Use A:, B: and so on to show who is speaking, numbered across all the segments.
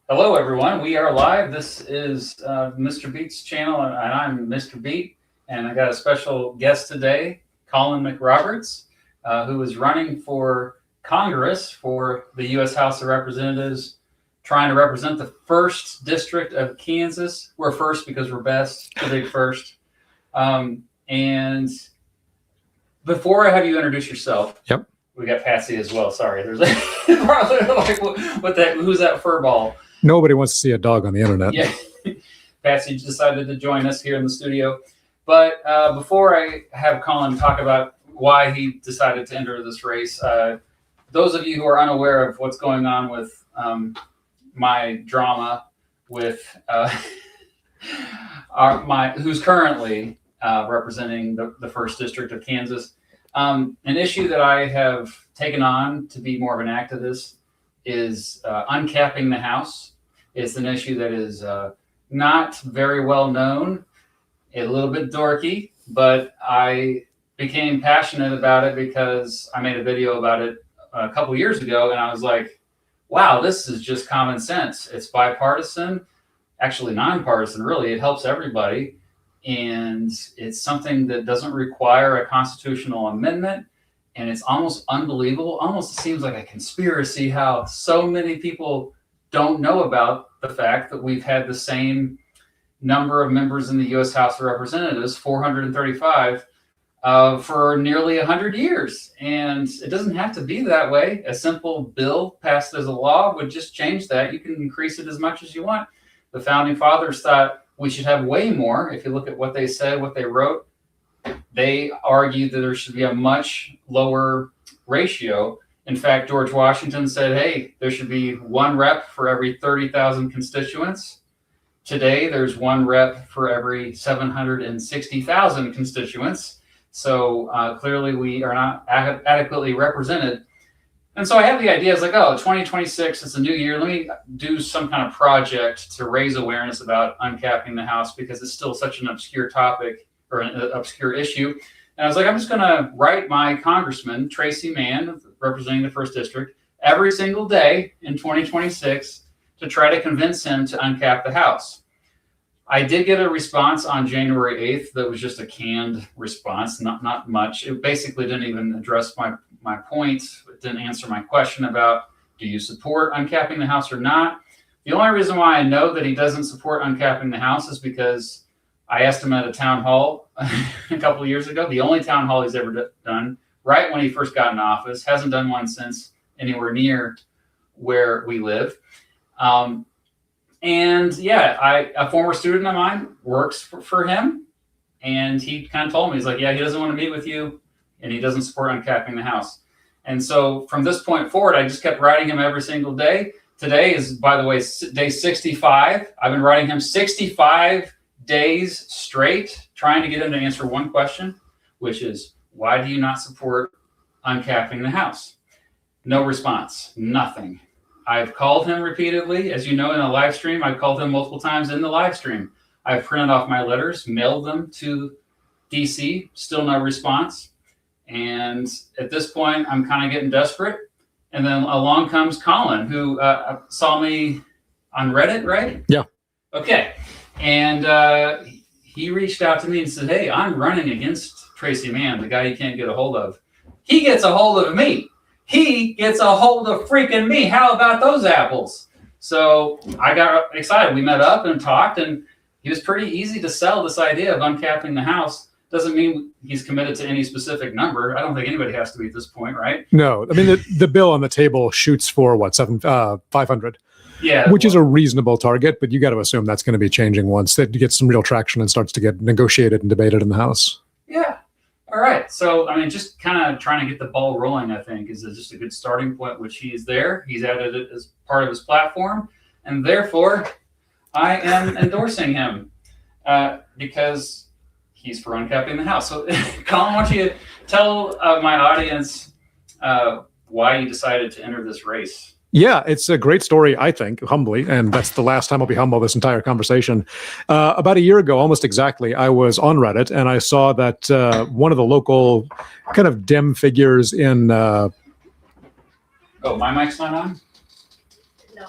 A: Hello, everyone. We are live. This is Mr. Beat's channel, and I'm Mr. Beat. And I got a special guest today, Colin McRoberts, who is running for Congress for the U.S. House of Representatives, trying to represent the 1st District of Kansas. We're first because we're best, the big first. And before I have you introduce yourself,
B: Yep.
A: We got Patsy as well. Sorry, there's probably like, what that? Who's that furball?
B: Nobody wants to see a dog on the internet.
A: Yeah, Patsy decided to join us here in the studio. But before I have Colin talk about why he decided to enter this race, those of you who are unaware of what's going on with my drama with who's currently representing the 1st District of Kansas, an issue that I have taken on to be more of an activist is uncapping the House. It's an issue that is not very well known, a little bit dorky, but I became passionate about it because I made a video about it a couple years ago, and I was like, wow, this is just common sense. It's bipartisan, actually nonpartisan, really. It helps everybody, and it's something that doesn't require a constitutional amendment. And it's almost unbelievable. Almost seems like a conspiracy how so many people don't know about the fact that we've had the same number of members in the U.S. House of Representatives, 435, for nearly 100 years. And it doesn't have to be that way. A simple bill passed as a law would just change that. You can increase it as much as you want. The founding fathers thought we should have way more. If you look at what they said, what they wrote, they argued that there should be a much lower ratio. In fact, George Washington said, hey, there should be 1 rep for every 30,000 constituents. Today, there's 1 rep for every 760,000 constituents. So clearly we are not adequately represented. And so I have the idea, it's like, oh, 2026, it's a new year. Let me do some kind of project to raise awareness about uncapping the House because it's still such an obscure topic or an obscure issue. And I was like, I'm just going to write my congressman, Tracy Mann, representing the 1st District, every single day in 2026 to try to convince him to uncap the House. I did get a response on January 8th that was just a canned response, not much. It basically didn't even address my point. It didn't answer my question about, do you support uncapping the House or not? The only reason why I know that he doesn't support uncapping the House is because I asked him at a town hall a couple of years ago, the only town hall he's ever done, right when he first got in office, hasn't done one since anywhere near where we live. And yeah, a former student of mine works for him, and he kind of told me, he's like, yeah, he doesn't want to meet with you, and he doesn't support uncapping the House. And so from this point forward, I just kept writing him every single day. Today is, by the way, day 65. I've been writing him 65 days straight, trying to get him to answer one question, which is, why do you not support uncapping the House? No response, nothing. I've called him repeatedly. As you know, in a live stream, I've called him multiple times in the live stream. I've printed off my letters, mailed them to DC, still no response. And at this point, I'm kind of getting desperate. And then along comes Colin, who saw me on Reddit, right?
B: Yeah.
A: Okay. And he reached out to me and said, hey, I'm running against Tracy Mann, the guy you can't get a hold of. He gets a hold of me. He gets a hold of freaking me. How about those apples? So I got excited. We met up and talked, and he was pretty easy to sell this idea of uncapping the House. Doesn't mean he's committed to any specific number. I don't think anybody has to be at this point, right?
B: No, I mean, the bill on the table shoots for what, 500?
A: Yeah.
B: Which is a reasonable target, but you got to assume that's going to be changing once it gets some real traction and starts to get negotiated and debated in the House.
A: Yeah. All right. So, I mean, just kind of trying to get the ball rolling, I think, is just a good starting point, which he is there. He's added it as part of his platform. And therefore, I am endorsing him because he's for uncapping the House. So, Colin, why don't you tell my audience why you decided to enter this race?
B: Yeah, it's a great story, I think, humbly, and that's the last time I'll be humble this entire conversation. About a year ago, almost exactly, I was on Reddit, and I saw that one of the local kind of Dem figures in...
A: Oh, my mic's not on?
C: No.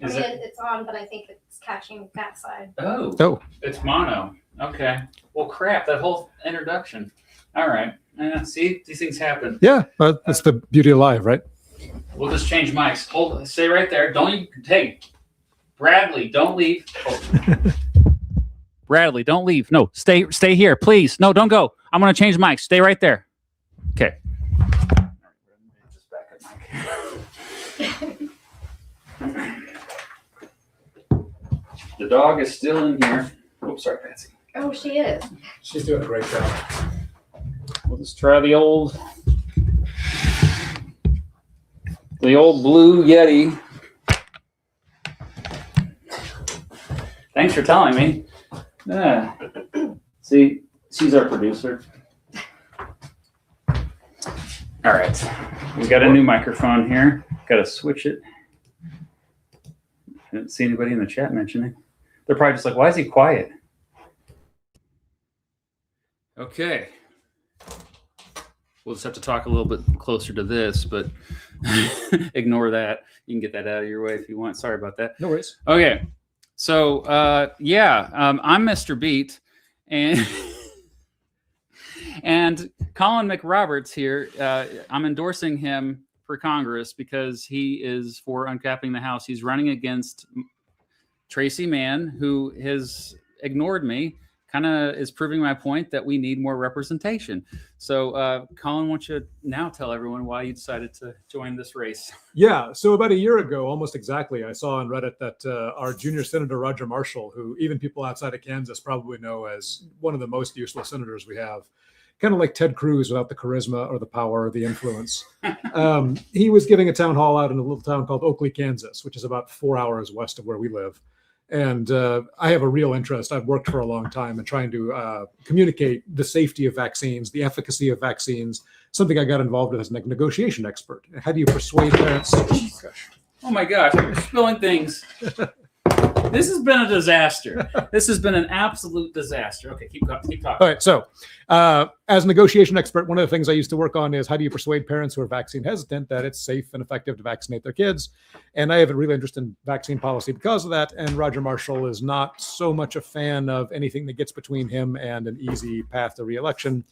A: Is it?
C: It's on, but I think it's catching that side.
A: Oh, it's mono. Okay. Well, crap, that whole introduction. All right. See, these things happen.
B: Yeah, but that's the beauty of live, right?
A: We'll just change mics. Stay right there. Hey, Bradley, don't leave. Oh. Bradley, don't leave. No, stay here, please. No, don't go. I'm going to change mics. Stay right there. Okay. The dog is still in here. Oops, sorry, Patsy.
C: Oh, she is.
B: She's doing a great job.
A: We'll just try the old blue Yeti. Thanks for telling me. Yeah. See, she's our producer. All right. We got a new microphone here. Got to switch it. I didn't see anybody in the chat mentioning. They're probably just like, why is he quiet? Okay. We'll just have to talk a little bit closer to this, but ignore that. You can get that out of your way if you want. Sorry about that.
B: No worries.
A: Okay. So, I'm Mr. Beat, and and Colin McRoberts here. I'm endorsing him for Congress because he is for Uncapping the House. He's running against Tracy Mann, who has ignored me. Kind of is proving my point that we need more representation. So, Colin, why don't you now tell everyone why you decided to join this race?
B: Yeah, so about a year ago, almost exactly, I saw on Reddit that our junior senator, Roger Marshall, who even people outside of Kansas probably know as one of the most useless senators we have, kind of like Ted Cruz without the charisma or the power or the influence. He was giving a town hall out in a little town called Oakley, Kansas, which is about 4 hours west of where we live. And I have a real interest. I've worked for a long time in trying to communicate the safety of vaccines, the efficacy of vaccines, something I got involved with as a negotiation expert. How do you persuade parents?
A: Oh my gosh, you're spilling things. This has been a disaster. This has been an absolute disaster. Okay, keep talking.
B: All right, so as a negotiation expert, one of the things I used to work on is how do you persuade parents who are vaccine hesitant that it's safe and effective to vaccinate their kids? And I have a real interest in vaccine policy because of that. And Roger Marshall is not so much a fan of anything that gets between him and an easy path to re-election.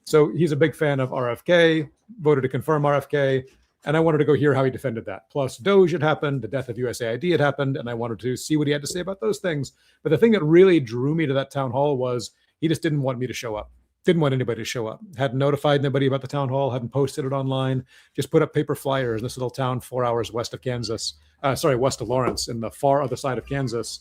B: So he's a big fan of RFK, voted to confirm RFK. And I wanted to go hear how he defended that. Plus, Doge had happened, the death of USAID had happened, and I wanted to see what he had to say about those things. But the thing that really drew me to that town hall was he just didn't want me to show up. Didn't want anybody to show up. Hadn't notified anybody about the town hall, hadn't posted it online, just put up paper flyers in this little town 4 hours west of Kansas. West of Lawrence, in the far other side of Kansas.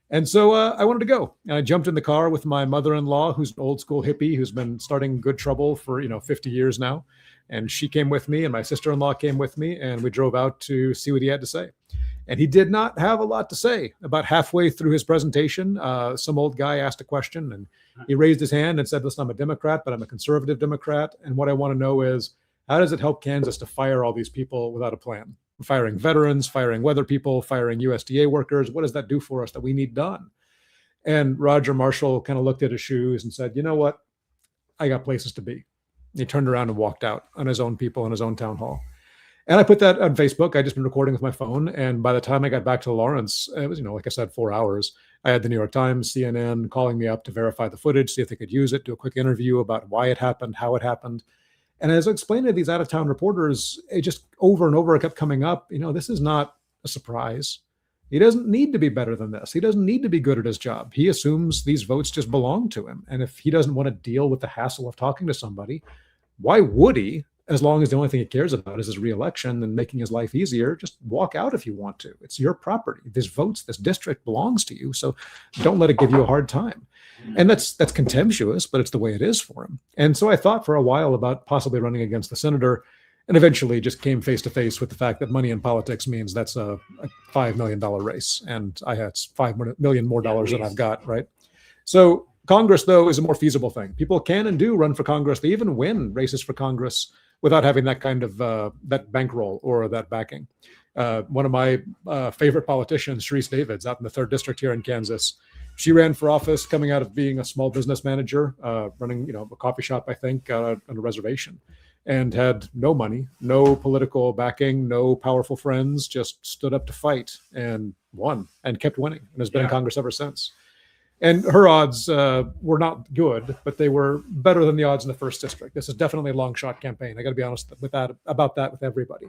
B: And so I wanted to go. And I jumped in the car with my mother-in-law, who's an old school hippie, who's been starting good trouble for 50 years now. And she came with me, and my sister-in-law came with me, and we drove out to see what he had to say. And he did not have a lot to say. About halfway through his presentation, some old guy asked a question, and he raised his hand and said, listen, I'm a Democrat, but I'm a conservative Democrat. And what I want to know is, how does it help Kansas to fire all these people without a plan? Firing veterans, firing weather people, firing USDA workers. What does that do for us that we need done? And Roger Marshall kind of looked at his shoes and said, you know what? I got places to be. He turned around and walked out on his own people in his own town hall. And I put that on Facebook. I just been recording with my phone. And by the time I got back to Lawrence, it was, like I said, 4 hours. I had the New York Times, CNN calling me up to verify the footage, see if they could use it, do a quick interview about why it happened, how it happened. And as I explained to these out-of-town reporters, it just over and over kept coming up, this is not a surprise. He doesn't need to be better than this. He doesn't need to be good at his job. He assumes these votes just belong to him. And if he doesn't want to deal with the hassle of talking to somebody, why would he, as long as the only thing he cares about is his reelection and making his life easier? Just walk out if you want to. It's your property. This district belongs to you. So don't let it give you a hard time. And that's contemptuous, but it's the way it is for him. And so I thought for a while about possibly running against the senator, and eventually just came face to face with the fact that money in politics means that's a $5 million race. And I had $5 million more dollars than I've got, right? So Congress, though, is a more feasible thing. People can and do run for Congress. They even win races for Congress without having that kind of that bankroll or that backing. One of my favorite politicians, Sharice Davids, out in the 3rd District here in Kansas, she ran for office coming out of being a small business manager, running a coffee shop, I think, on a reservation. and had no money, no political backing, no powerful friends, just stood up to fight and won and kept winning and has been in Congress ever since. And her odds were not good, but they were better than the odds in the first district. This is definitely a long shot campaign. I got to be honest about that with everybody.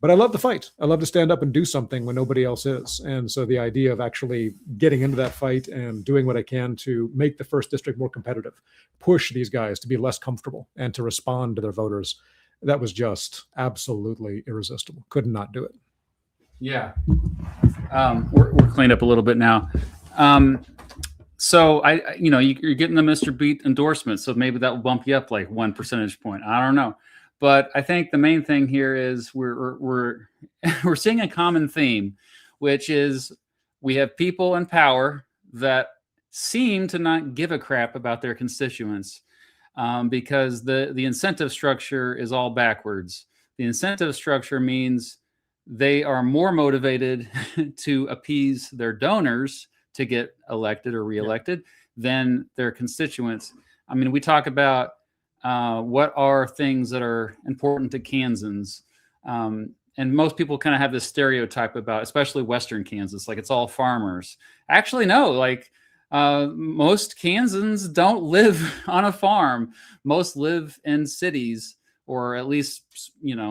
B: But I love the fight. I love to stand up and do something when nobody else is. And so the idea of actually getting into that fight and doing what I can to make the first district more competitive, push these guys to be less comfortable and to respond to their voters, that was just absolutely irresistible. Could not do it.
A: Yeah. We're cleaned up a little bit now. So you're getting the Mr. Beat endorsement, so maybe that will bump you up like 1 percentage point. I don't know. But I think the main thing here is we're seeing a common theme, which is we have people in power that seem to not give a crap about their constituents because the incentive structure is all backwards. The incentive structure means they are more motivated to appease their donors to get elected or reelected than their constituents. I mean, we talk about what are things that are important to Kansans. And most people kind of have this stereotype about, especially Western Kansas, like it's all farmers. Actually, no, like most Kansans don't live on a farm. Most live in cities or at least,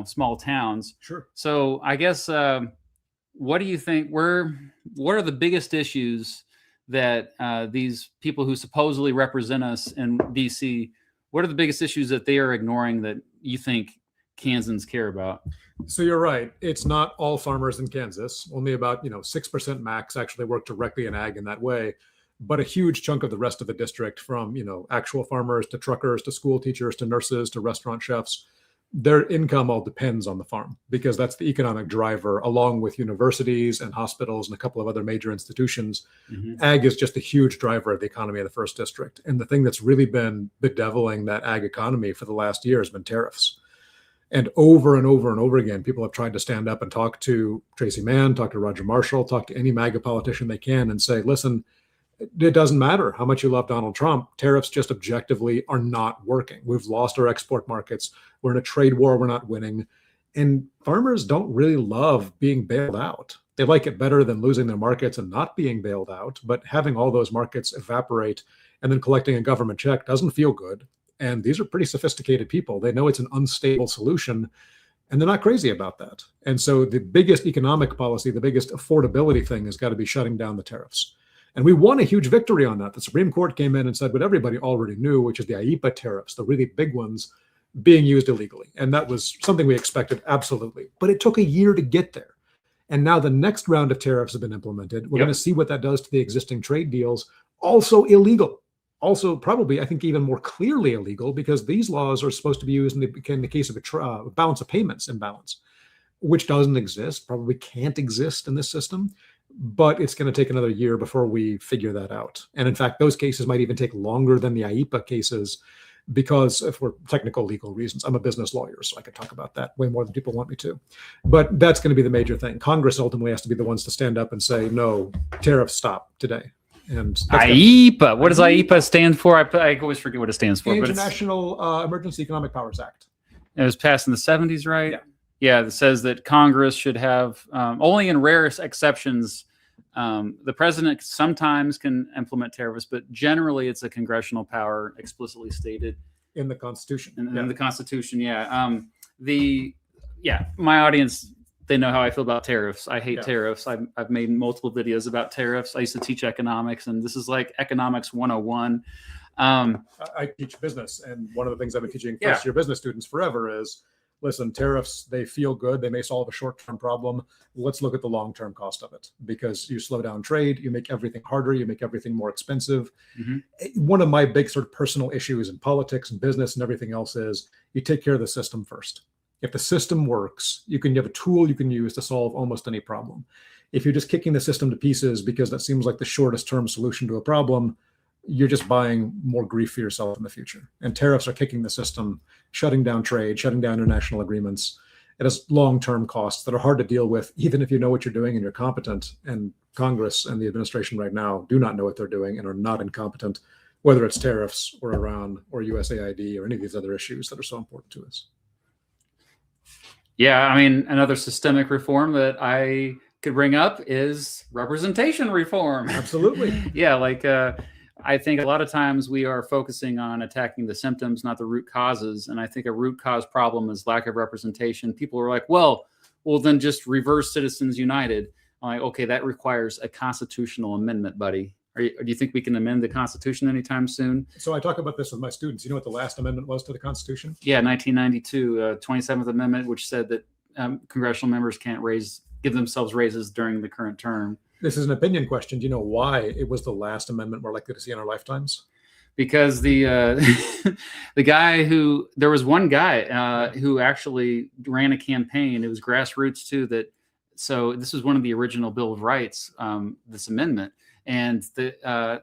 A: small towns.
B: Sure.
A: So I guess, what do you think? What are the biggest issues that these people who supposedly represent us in DC, what are the biggest issues that they are ignoring that you think Kansans care about?
B: So you're right. It's not all farmers in Kansas. Only about 6% max actually work directly in ag in that way. But a huge chunk of the rest of the district, from actual farmers to truckers to school teachers to nurses to restaurant chefs, their income all depends on the farm because that's the economic driver, along with universities and hospitals and a couple of other major institutions. Mm-hmm. Ag is just a huge driver of the economy of the first district. And the thing that's really been bedeviling that ag economy for the last year has been tariffs. And over and over and over again, people have tried to stand up and talk to Tracy Mann, talk to Roger Marshall, talk to any MAGA politician they can and say, listen, it doesn't matter how much you love Donald Trump. Tariffs just objectively are not working. We've lost our export markets. We're in a trade war we're not winning. And farmers don't really love being bailed out. They like it better than losing their markets and not being bailed out. But having all those markets evaporate and then collecting a government check doesn't feel good. And these are pretty sophisticated people. They know it's an unstable solution, and they're not crazy about that. And so the biggest economic policy, the biggest affordability thing has got to be shutting down the tariffs. And we won a huge victory on that. The Supreme Court came in and said what everybody already knew, which is the IEEPA tariffs, the really big ones, being used illegally. And that was something we expected, absolutely. But it took a year to get there. And now the next round of tariffs have been implemented. We're going to see what that does to the existing trade deals, also illegal. Also, probably, I think, even more clearly illegal, because these laws are supposed to be used in the case of a balance of payments imbalance, which doesn't exist, probably can't exist in this system. But it's going to take another year before we figure that out. And in fact, those cases might even take longer than the IEEPA cases, because for technical legal reasons, I'm a business lawyer, so I could talk about that way more than people want me to. But that's going to be the major thing. Congress ultimately has to be the ones to stand up and say, no, tariffs stop today. And
A: IEEPA. What does IEEPA stand for? I always forget what it stands for.
B: International Emergency Economic Powers Act.
A: It was passed in the 70s, right?
B: Yeah.
A: Yeah, it says that Congress should have, only in rare exceptions, the president sometimes can implement tariffs, but generally it's a congressional power explicitly stated.
B: In the Constitution.
A: In the Constitution, yeah. My audience, they know how I feel about tariffs. I hate tariffs. I've made multiple videos about tariffs. I used to teach economics, and this is like economics 101.
B: I teach business, and one of the things I've been teaching first-year business students forever is, listen, tariffs, they feel good. They may solve a short-term problem. Let's look at the long-term cost of it, because you slow down trade, you make everything harder, you make everything more expensive. Mm-hmm. One of my big sort of personal issues in politics and business and everything else is you take care of the system first. If the system works, you have a tool you can use to solve almost any problem. If you're just kicking the system to pieces because that seems like the shortest term solution to a problem, you're just buying more grief for yourself in the future. And tariffs are kicking the system, shutting down trade, shutting down international agreements. It has long-term costs that are hard to deal with, even if you know what you're doing and you're competent. And Congress and the administration right now do not know what they're doing and are not incompetent, whether it's tariffs or Iran or USAID or any of these other issues that are so important to us.
A: Yeah, I mean, another systemic reform that I could bring up is representation reform.
B: Absolutely.
A: Yeah, like I think a lot of times we are focusing on attacking the symptoms, not the root causes. And I think a root cause problem is lack of representation. People are like, well, then just reverse Citizens United. I'm like, okay, that requires a constitutional amendment, buddy. Do you think we can amend the Constitution anytime soon?
B: So I talk about this with my students. You know what the last amendment was to the Constitution?
A: Yeah, 1992, 27th Amendment, which said that congressional members can't give themselves raises during the current term.
B: This is an opinion question. Do you know why it was the last amendment we're likely to see in our lifetimes?
A: Because the there was one guy who actually ran a campaign. It was grassroots too. So this was one of the original Bill of Rights, this amendment. And I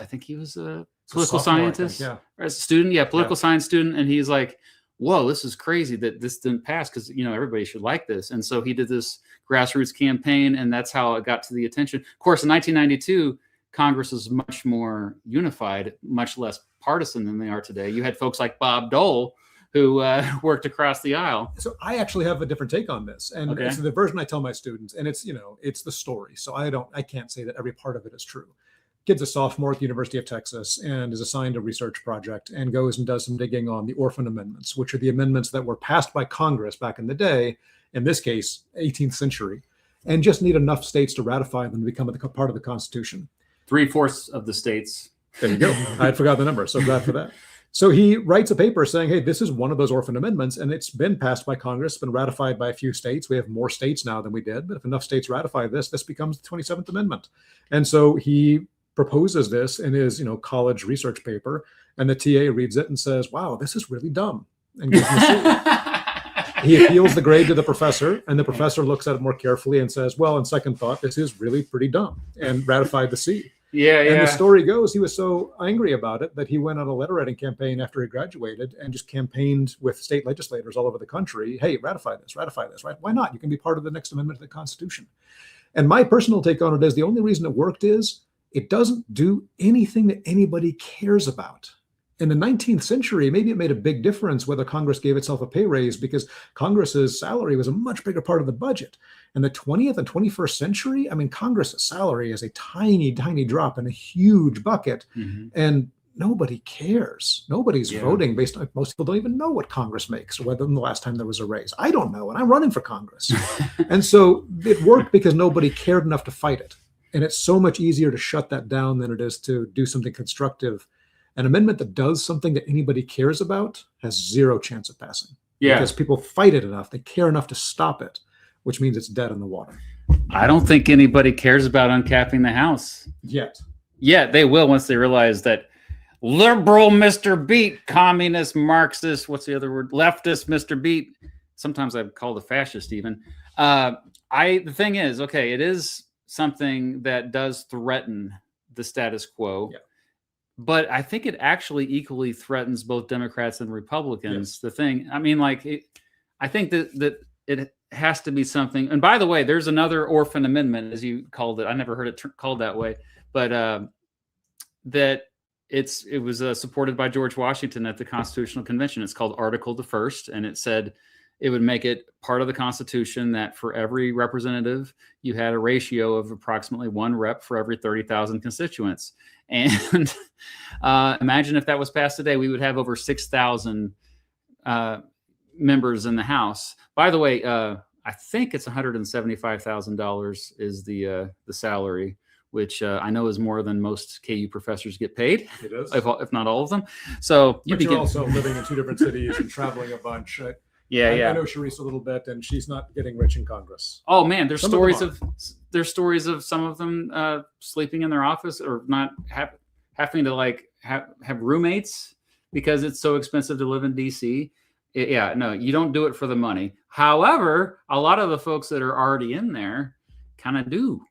A: think he was a political scientist, a student, political science student. And he's like, whoa, this is crazy that this didn't pass because, everybody should like this. And so he did this grassroots campaign, and that's how it got to the attention. Of course, in 1992, Congress was much more unified, much less partisan than they are today. You had folks like Bob Dole, who worked across the aisle.
B: So I actually have a different take on this. And it's the version I tell my students, and it's the story. So I can't say that every part of it is true. Kid's a sophomore at the University of Texas and is assigned a research project and goes and does some digging on the orphan amendments, which are the amendments that were passed by Congress back in the day, in this case, 18th century, and just need enough states to ratify them to become a part of the Constitution.
A: 3/4 of the states.
B: There you go. I had forgotten the number, so glad for that. So he writes a paper saying, hey, this is one of those orphan amendments, and it's been passed by Congress, been ratified by a few states. We have more states now than we did, but if enough states ratify this becomes the 27th Amendment. And so he proposes this in his, college research paper, and the TA reads it and says, wow, this is really dumb, and gives him a C. He appeals the grade to the professor, and the professor looks at it more carefully and says, well, on second thought, this is really pretty dumb, and ratified the C. And the story goes, he was so angry about it that he went on a letter writing campaign after he graduated and just campaigned with state legislators all over the country. Hey, ratify this, right? Why not? You can be part of the next amendment to the Constitution. And my personal take on it is the only reason it worked is it doesn't do anything that anybody cares about. In the 19th century, maybe it made a big difference whether Congress gave itself a pay raise because Congress's salary was a much bigger part of the budget. In the 20th and 21st century, Congress's salary is a tiny, tiny drop in a huge bucket. Mm-hmm. And nobody cares. Nobody's voting based on, most people don't even know what Congress makes or whether the last time there was a raise. I don't know, and I'm running for Congress. And so it worked because nobody cared enough to fight it. And it's so much easier to shut that down than it is to do something constructive. An amendment that does something that anybody cares about has zero chance of passing. Because people fight it enough, they care enough to stop it, which means it's dead in the water.
A: I don't think anybody cares about uncapping the House.
B: Yet.
A: Yeah, they will once they realize that liberal Mr. Beat, communist, Marxist, what's the other word? Leftist Mr. Beat. Sometimes I've called a fascist even. The thing is, it is something that does threaten the status quo. Yeah. But I think it actually equally threatens both Democrats and Republicans. Yes. The thing, I think that it has to be something. And by the way, there's another orphan amendment, as you called it. I never heard it called that way, but that it was supported by George Washington at the Constitutional Convention. It's called Article the First, and it said it would make it part of the Constitution that for every representative, you had a ratio of approximately 1 rep for every 30,000 constituents. And imagine if that was passed today, we would have over 6,000 members in the House. By the way, I think it's $175,000 is the salary, which I know is more than most KU professors get paid.
B: It is,
A: if not all of them. So
B: you're also living in 2 different cities and traveling a bunch. I know Sharice a little bit, and she's not getting rich in Congress.
A: Oh man, there's stories of some of them sleeping in their office or not having to have roommates because it's so expensive to live in DC. No, you don't do it for the money. However, a lot of the folks that are already in there kind of do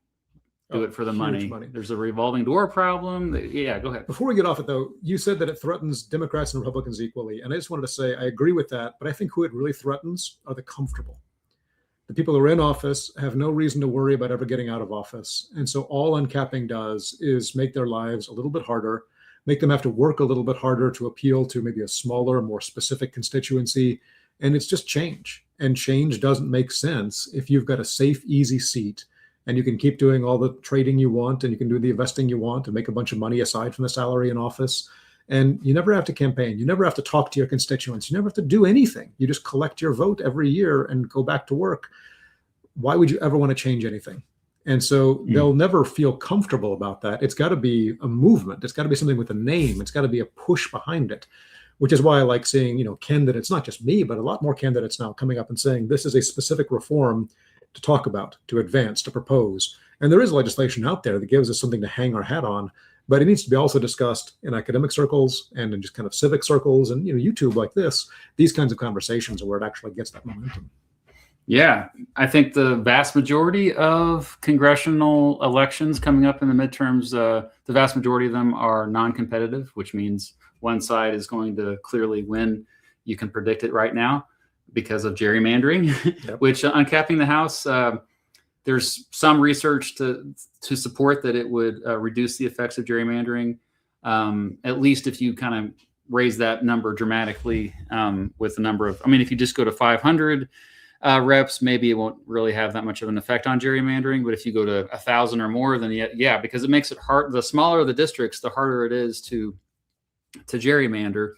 A: it for the money. There's a revolving door problem. Go ahead.
B: Before we get off it, though, you said that it threatens Democrats and Republicans equally. And I just wanted to say I agree with that. But I think who it really threatens are the comfortable. The people who are in office have no reason to worry about ever getting out of office. And so all uncapping does is make their lives a little bit harder, make them have to work a little bit harder to appeal to maybe a smaller, more specific constituency, And it's just change. And change doesn't make sense if you've got a safe, easy seat and you can keep doing all the trading you want and you can do the investing you want and make a bunch of money aside from the salary in office. And you never have to campaign. You never have to talk to your constituents. You never have to do anything. You just collect your vote every year and go back to work. Why would you ever want to change anything? And so they'll never feel comfortable about that. It's got to be a movement. It's got to be something with a name. It's got to be a push behind it, which is why I like seeing, candidates, not just me, but a lot more candidates now coming up and saying this is a specific reform to talk about, to advance, to propose. And there is legislation out there that gives us something to hang our hat on, but it needs to be also discussed in academic circles and in just kind of civic circles and, YouTube like this. These kinds of conversations are where it actually gets that momentum.
A: Yeah, I think the vast majority of congressional elections coming up in the midterms, the vast majority of them are non-competitive, which means one side is going to clearly win. You can predict it right now because of gerrymandering,
B: Yep.
A: which uncapping the House, there's some research to support that it would reduce the effects of gerrymandering, at least if you kind of raise that number dramatically with the number of, if you just go to 500 reps, maybe it won't really have that much of an effect on gerrymandering. But if you go to 1,000 or more, then yeah, because it makes it hard. The smaller the districts, the harder it is to gerrymander.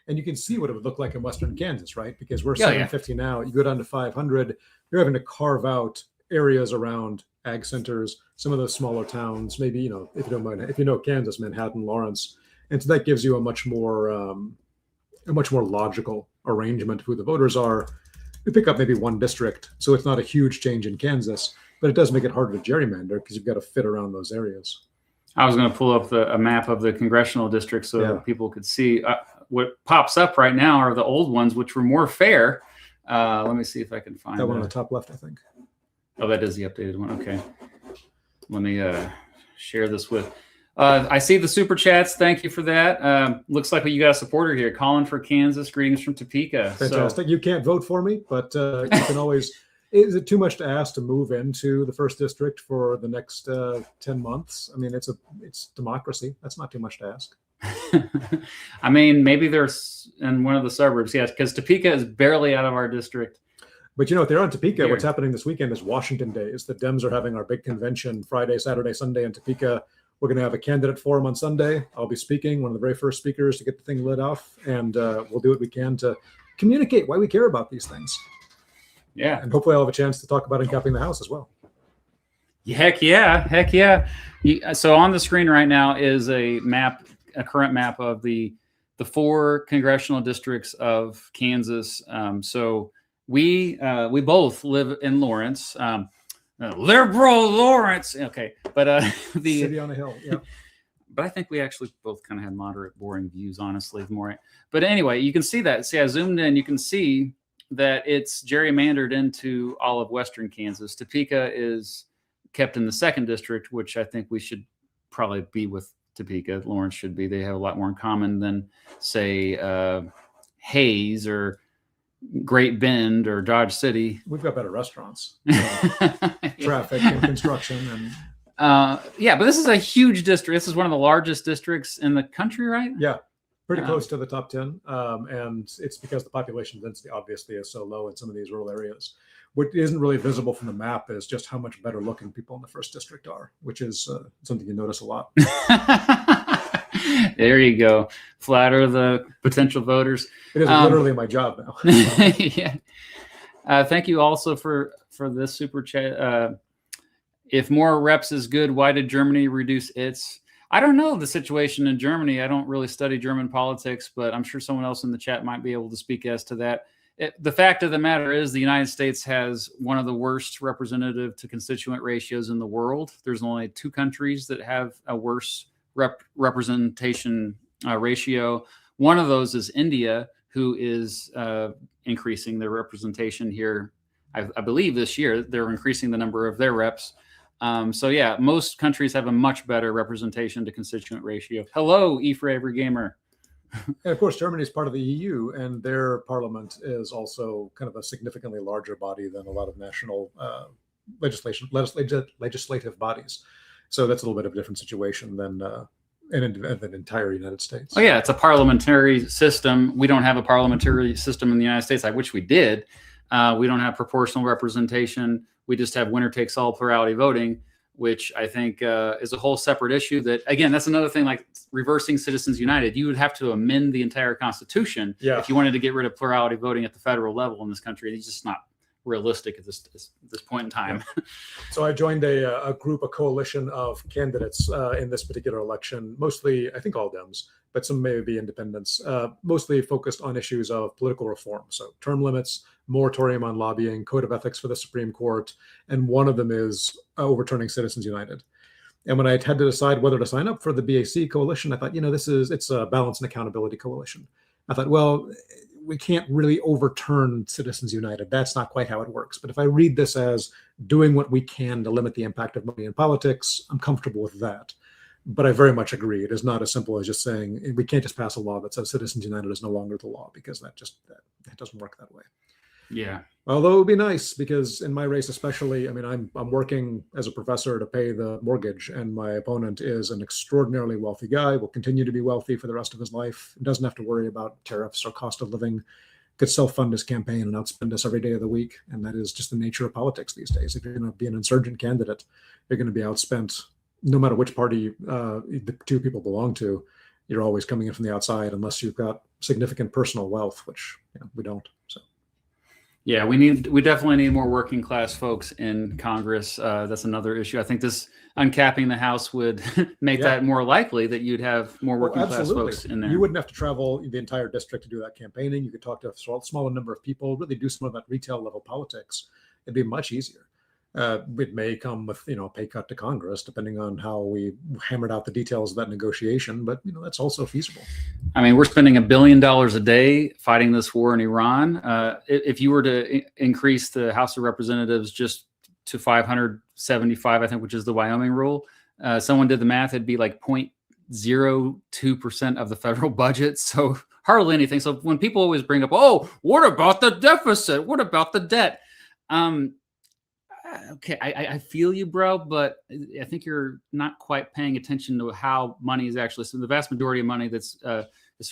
B: And you can see what it would look like in Western Kansas, right? Because we're
A: Yeah,
B: 750 now. You go down to 500, you're having to carve out areas around ag centers, some of those smaller towns, maybe, if you don't mind, if you know Kansas, Manhattan, Lawrence. And so that gives you a much more logical arrangement of who the voters are. You pick up maybe one district, so it's not a huge change in Kansas, but it does make it harder to gerrymander because you've got to fit around those areas.
A: I was going to pull up a map of the congressional districts so people could see. What pops up right now are the old ones, which were more fair. Let me see if I can find
B: that one on the top left, I think.
A: Oh, that is the updated one. Okay. Let me share this with. I see the super chats. Thank you for that. Looks like you got a supporter here. Colin for Kansas. Greetings from Topeka.
B: Fantastic. You can't vote for me, but you can always. Is it too much to ask to move into the first district for the next 10 months? It's democracy. That's not too much to ask.
A: Maybe there's in one of the suburbs, yes, because Topeka is barely out of our district.
B: But if they're on Topeka, what's happening this weekend is Washington Days. The Dems are having our big convention Friday, Saturday, Sunday in Topeka. We're going to have a candidate forum on Sunday. I'll be speaking, one of the very first speakers to get the thing lit off, and we'll do what we can to communicate why we care about these things.
A: Yeah.
B: And hopefully I'll have a chance to talk about Uncapping the House as well.
A: Heck yeah. So on the screen right now is a current map of the 4 congressional districts of Kansas. So we both live in Lawrence, liberal Lawrence. Okay, but the
B: city on a hill. Yeah.
A: But I think we actually both kind of had moderate, boring views, honestly. But anyway, you can see that. See, I zoomed in. You can see that it's gerrymandered into all of Western Kansas. Topeka is kept in the 2nd district, which I think we should probably be with Topeka. Lawrence should be. They have a lot more in common than, say, Hayes or Great Bend or Dodge City.
B: We've got better restaurants, traffic and construction. And
A: but this is a huge district. This is one of the largest districts in the country, right?
B: Yeah. Pretty close to the top 10. And it's because the population density obviously is so low in some of these rural areas. What isn't really visible from the map is just how much better looking people in the 1st district are, which is something you notice a lot.
A: There you go. Flatter the potential voters.
B: It is literally my job now.
A: Yeah. Thank you also for this super chat. If more reps is good, why did Germany reduce its? I don't know the situation in Germany. I don't really study German politics, but I'm sure someone else in the chat might be able to speak as to that. The fact of the matter is the United States has one of the worst representative to constituent ratios in the world. There's only 2 countries that have a worse representation ratio. One of those is India, who is increasing their representation here. I believe this year they're increasing the number of their reps. Most countries have a much better representation to constituent ratio. Hello, E for Every Gamer.
B: And of course, Germany is part of the EU, and their parliament is also kind of a significantly larger body than a lot of national legislative bodies. So that's a little bit of a different situation than in the entire United States.
A: Oh yeah, it's a parliamentary system. We don't have a parliamentary system in the United States. I wish we did. We don't have proportional representation. We just have winner takes all plurality voting, which I think is a whole separate issue. That again, that's another thing like reversing Citizens United. You would have to amend the entire Constitution if you wanted to get rid of plurality voting at the federal level in this country. It's just not realistic at this point in time.
B: Yeah. So I joined a coalition of candidates in this particular election, mostly, I think all Dems, but some may be independents, mostly focused on issues of political reform. So term limits, moratorium on lobbying, code of ethics for the Supreme Court, and one of them is overturning Citizens United. And when I had to decide whether to sign up for the BAC coalition, I thought, it's a balance and accountability coalition. I thought, well, we can't really overturn Citizens United. That's not quite how it works. But if I read this as doing what we can to limit the impact of money in politics, I'm comfortable with that. But I very much agree. It is not as simple as just saying we can't just pass a law that says Citizens United is no longer the law, because that doesn't work that way.
A: Yeah.
B: Although it would be nice, because in my race especially, I mean, I'm working as a professor to pay the mortgage, and my opponent is an extraordinarily wealthy guy, will continue to be wealthy for the rest of his life, doesn't have to worry about tariffs or cost of living, could self-fund his campaign and outspend us every day of the week. And that is just the nature of politics these days. If you're going to be an insurgent candidate, you're going to be outspent no matter which party the two people belong to. You're always coming in from the outside unless you've got significant personal wealth, which we don't. So.
A: Yeah, we definitely need more working class folks in Congress. That's another issue. I think this uncapping the House would make that more likely that you'd have more working class folks in there.
B: You wouldn't have to travel the entire district to do that campaigning. You could talk to a smaller number of people, really do some of that retail level politics. It'd be much easier. It may come with a pay cut to Congress, depending on how we hammered out the details of that negotiation. But that's also feasible.
A: I mean, we're spending $1 billion a day fighting this war in Iran. If you were to increase the House of Representatives just to 575, I think, which is the Wyoming rule, someone did the math. It'd be like 0.02% of the federal budget. So hardly anything. So when people always bring up, oh, what about the deficit? What about the debt? Okay, I feel you, bro, but I think you're not quite paying attention to how money is actually. So the vast majority of money that's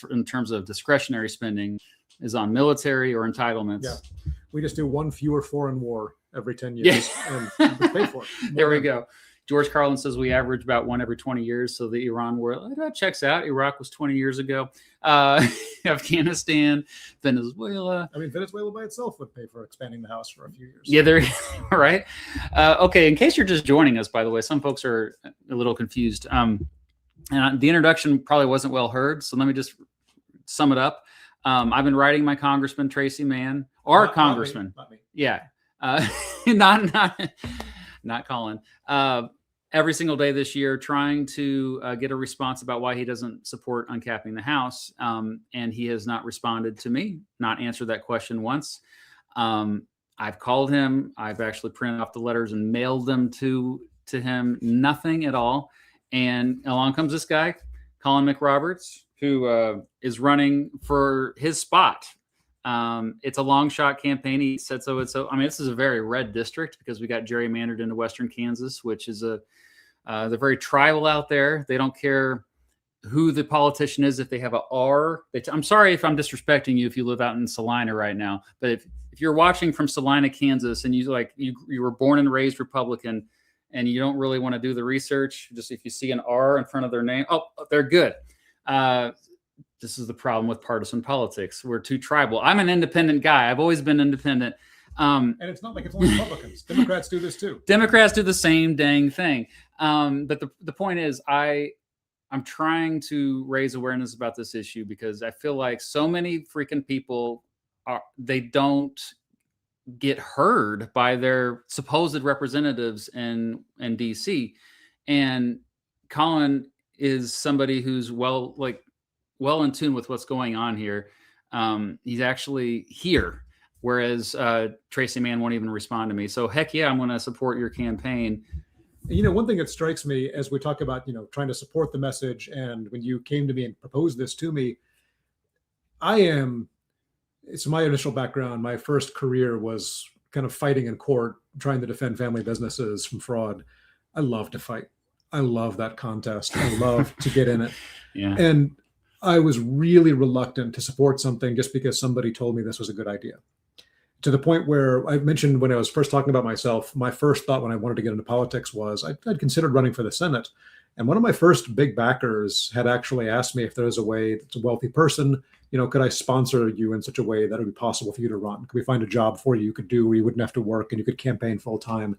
A: in terms of discretionary spending is on military or entitlements.
B: Yeah, we just do one fewer foreign war every 10 years and we pay for it.
A: There we go. George Carlin says we average about one every 20 years. So the Iran war, that checks out. Iraq was 20 years ago. Afghanistan, Venezuela.
B: I mean, Venezuela by itself would pay for expanding the House for a few years.
A: Yeah, there. Right. Okay. In case you're just joining us, by the way, some folks are a little confused. And the introduction probably wasn't well heard. So let me just sum it up. I've been writing my Congressman, Tracy Mann, or Congressman.
B: Not me.
A: Yeah. Not Colin. Every single day this year, trying to get a response about why he doesn't support uncapping the House. And he has not responded to me, not answered that question once. I've called him. I've actually printed off the letters and mailed them to him. Nothing at all. And along comes this guy, Colin McRoberts, who is running for his spot. It's a long shot campaign. He said so. I mean, this is a very red district because we got gerrymandered into Western Kansas, which is they're very tribal out there. They don't care who the politician is. If they have a R, I'm sorry if I'm disrespecting you if you live out in Salina right now, but if you're watching from Salina, Kansas, and you were born and raised Republican and you don't really want to do the research, just if you see an R in front of their name, oh, they're good. This is the problem with partisan politics. We're too tribal. I'm an independent guy. I've always been independent.
B: And it's not like it's only Republicans. Democrats do this too.
A: Democrats do the same dang thing. But the point is, I'm trying to raise awareness about this issue because I feel like so many freaking people they don't get heard by their supposed representatives in DC. And Colin is somebody who's well in tune with what's going on here. He's actually here, whereas Tracy Mann won't even respond to me. So heck yeah, I'm going to support your campaign.
B: One thing that strikes me as we talk about, trying to support the message, and when you came to me and proposed this to me, it's my initial background. My first career was kind of fighting in court, trying to defend family businesses from fraud. I love to fight. I love that contest. I love to get in it.
A: Yeah.
B: And I was really reluctant to support something just because somebody told me this was a good idea. To the point where I mentioned when I was first talking about myself, my first thought when I wanted to get into politics was I'd considered running for the Senate. And one of my first big backers had actually asked me if there was a way that's a wealthy person, could I sponsor you in such a way that it would be possible for you to run? Could we find a job for you could do where you wouldn't have to work and you could campaign full time?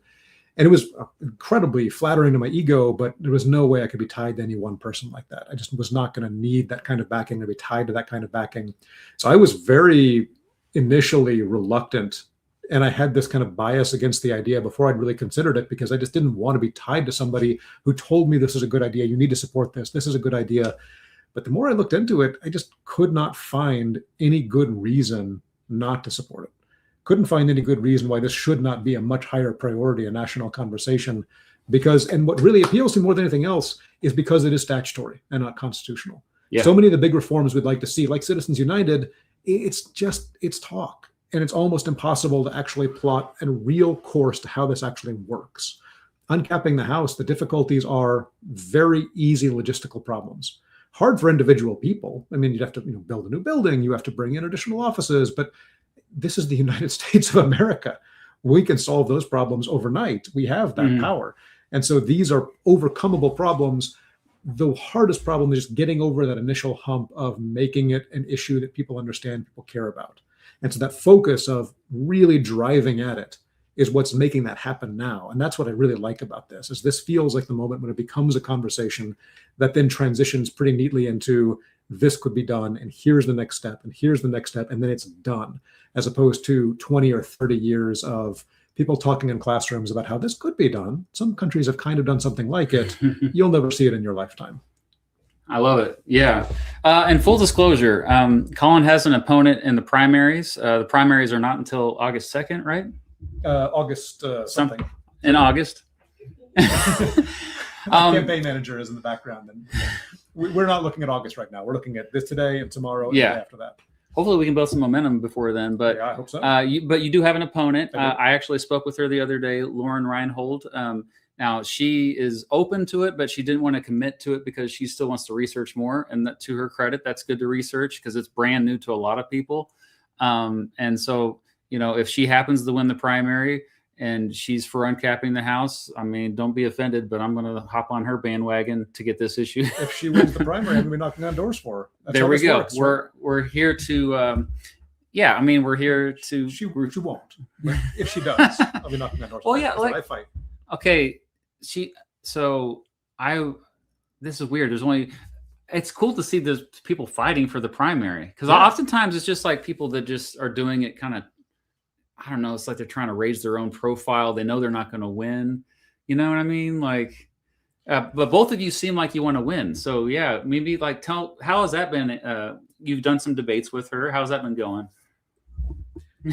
B: And it was incredibly flattering to my ego, but there was no way I could be tied to any one person like that. I just was not going to need that kind of backing to be tied to that kind of backing. So I was very initially reluctant. And I had this kind of bias against the idea before I'd really considered it, because I just didn't want to be tied to somebody who told me this is a good idea. You need to support this. This is a good idea. But the more I looked into it, I just could not find any good reason not to support it. Couldn't find any good reason why this should not be a much higher priority, a national conversation, and what really appeals to me more than anything else is because it is statutory and not constitutional.
A: Yeah.
B: So many of the big reforms we'd like to see, like Citizens United, it's talk. And it's almost impossible to actually plot a real course to how this actually works. Uncapping the House, the difficulties are very easy logistical problems. Hard for individual people. I mean, you'd have to build a new building, you have to bring in additional offices, but this is the United States of America. We can solve those problems overnight. We have that power. And so these are overcomable problems. The hardest problem is just getting over that initial hump of making it an issue that people understand, people care about. And so that focus of really driving at it is what's making that happen now. And that's what I really like about this, is this feels like the moment when it becomes a conversation that then transitions pretty neatly into this could be done, and here's the next step, and here's the next step, and then it's done, as opposed to 20 or 30 years of people talking in classrooms about how this could be done. Some countries have kind of done something like it. You'll never see it in your lifetime.
A: I love it. Yeah. And full disclosure, Colin has an opponent in the primaries. The primaries are not until August 2nd, right?
B: August something.
A: In August.
B: Campaign manager is in the background. And we're not looking at August right now. We're looking at this today and tomorrow and the day after that.
A: Hopefully we can build some momentum before then. But
B: yeah, I hope so.
A: But you do have an opponent. I actually spoke with her the other day, Lauren Reinhold. Now, she is open to it, but she didn't want to commit to it because she still wants to research more. And that, to her credit, that's good to research because it's brand new to a lot of people. And so, if she happens to win the primary and she's for uncapping the House, I mean, don't be offended, but I'm going to hop on her bandwagon to get this issue.
B: If she wins the primary, I'm going to be knocking on doors for her. That's
A: there we go.
B: Works, right?
A: We're here to, we're here to.
B: She won't. But if she does, I'll be knocking on doors.
A: Well, yeah,
B: I fight.
A: Okay. This is weird. It's cool to see there's people fighting for the primary, because oftentimes it's just like people that just are doing it kind of, I don't know. It's like they're trying to raise their own profile. They know they're not going to win. You know what I mean? Like, but both of you seem like you want to win. So yeah, maybe how has that been? You've done some debates with her. How's that been going?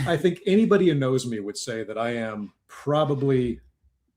B: I think anybody who knows me would say that I am probably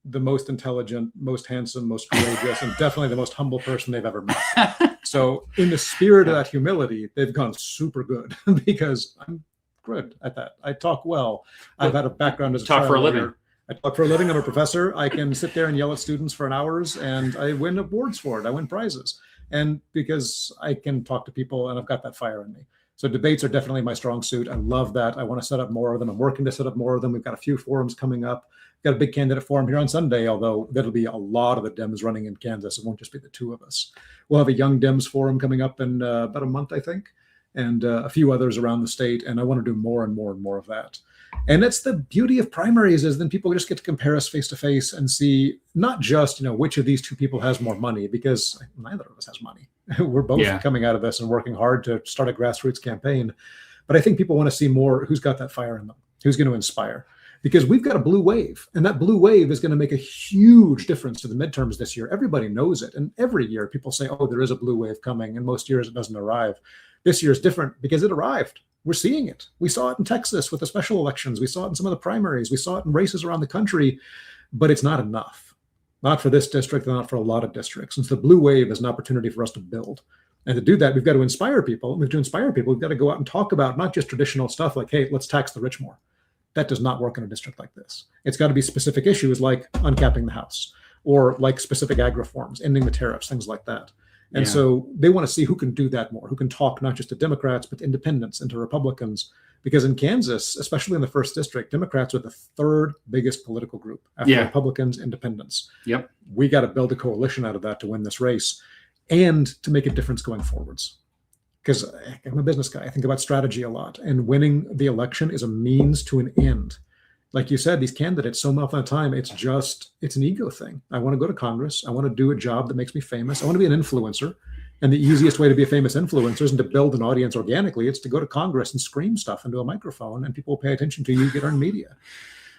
B: the most intelligent, most handsome, most courageous, and definitely the most humble person they've ever met. So in the spirit of that humility, they've gone super good because I'm good at that. I talk well. I've had a background as a
A: talk for a living.
B: I talk for a living. I'm a professor. I can sit there and yell at students for hours, and I win awards for it. I win prizes. And because I can talk to people and I've got that fire in me. So debates are definitely my strong suit. I love that. I want to set up more of them. I'm working to set up more of them. We've got a few forums coming up. Got a big candidate forum here on Sunday, although that'll be a lot of the Dems running in Kansas. It won't just be the two of us. We'll have a Young Dems forum coming up in about a month, I think, and a few others around the state. And I want to do more and more and more of that. And that's the beauty of primaries, is then people just get to compare us face to face and see not just, which of these two people has more money, because neither of us has money. We're both coming out of this and working hard to start a grassroots campaign. But I think people want to see more who's got that fire in them, who's going to inspire. Because we've got a blue wave, and that blue wave is going to make a huge difference to the midterms this year. Everybody knows it. And every year people say, oh, there is a blue wave coming. And most years it doesn't arrive. This year is different because it arrived. We're seeing it. We saw it in Texas with the special elections. We saw it in some of the primaries. We saw it in races around the country. But it's not enough. Not for this district and not for a lot of districts. And so the blue wave is an opportunity for us to build. And to do that, we've got to inspire people. We've got to go out and talk about not just traditional stuff like, hey, let's tax the rich more. That does not work in a district like this. It's got to be specific issues like uncapping the House, or like specific ag reforms, ending the tariffs, things like that. And
A: Yeah.
B: so they want to see who can do that more, who can talk not just to Democrats, but to independents and to Republicans. Because in Kansas, especially in the first district, Democrats are the third biggest political group after
A: Yeah.
B: Republicans, independents.
A: Yep.
B: We got to build a coalition out of that to win this race and to make a difference going forwards. Because I'm a business guy, I think about strategy a lot, and winning the election is a means to an end. Like you said, these candidates, so much of the time, it's an ego thing. I want to go to Congress. I want to do a job that makes me famous. I want to be an influencer. And the easiest way to be a famous influencer isn't to build an audience organically. It's to go to Congress and scream stuff into a microphone, and people will pay attention to you, get earned media.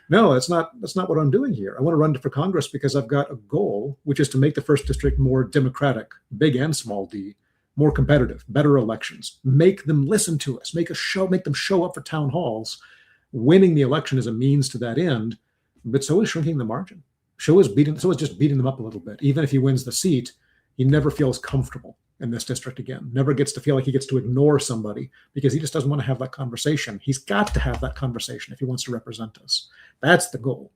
B: No, that's not what I'm doing here. I want to run for Congress because I've got a goal, which is to make the first district more democratic, big and small d, more competitive, better elections, make them listen to us, make them show up for town halls. Winning the election is a means to that end, but so is shrinking the margin. So is just beating them up a little bit. Even if he wins the seat, he never feels comfortable in this district again. Never gets to feel like he gets to ignore somebody because he just doesn't want to have that conversation. He's got to have that conversation if he wants to represent us. That's the goal.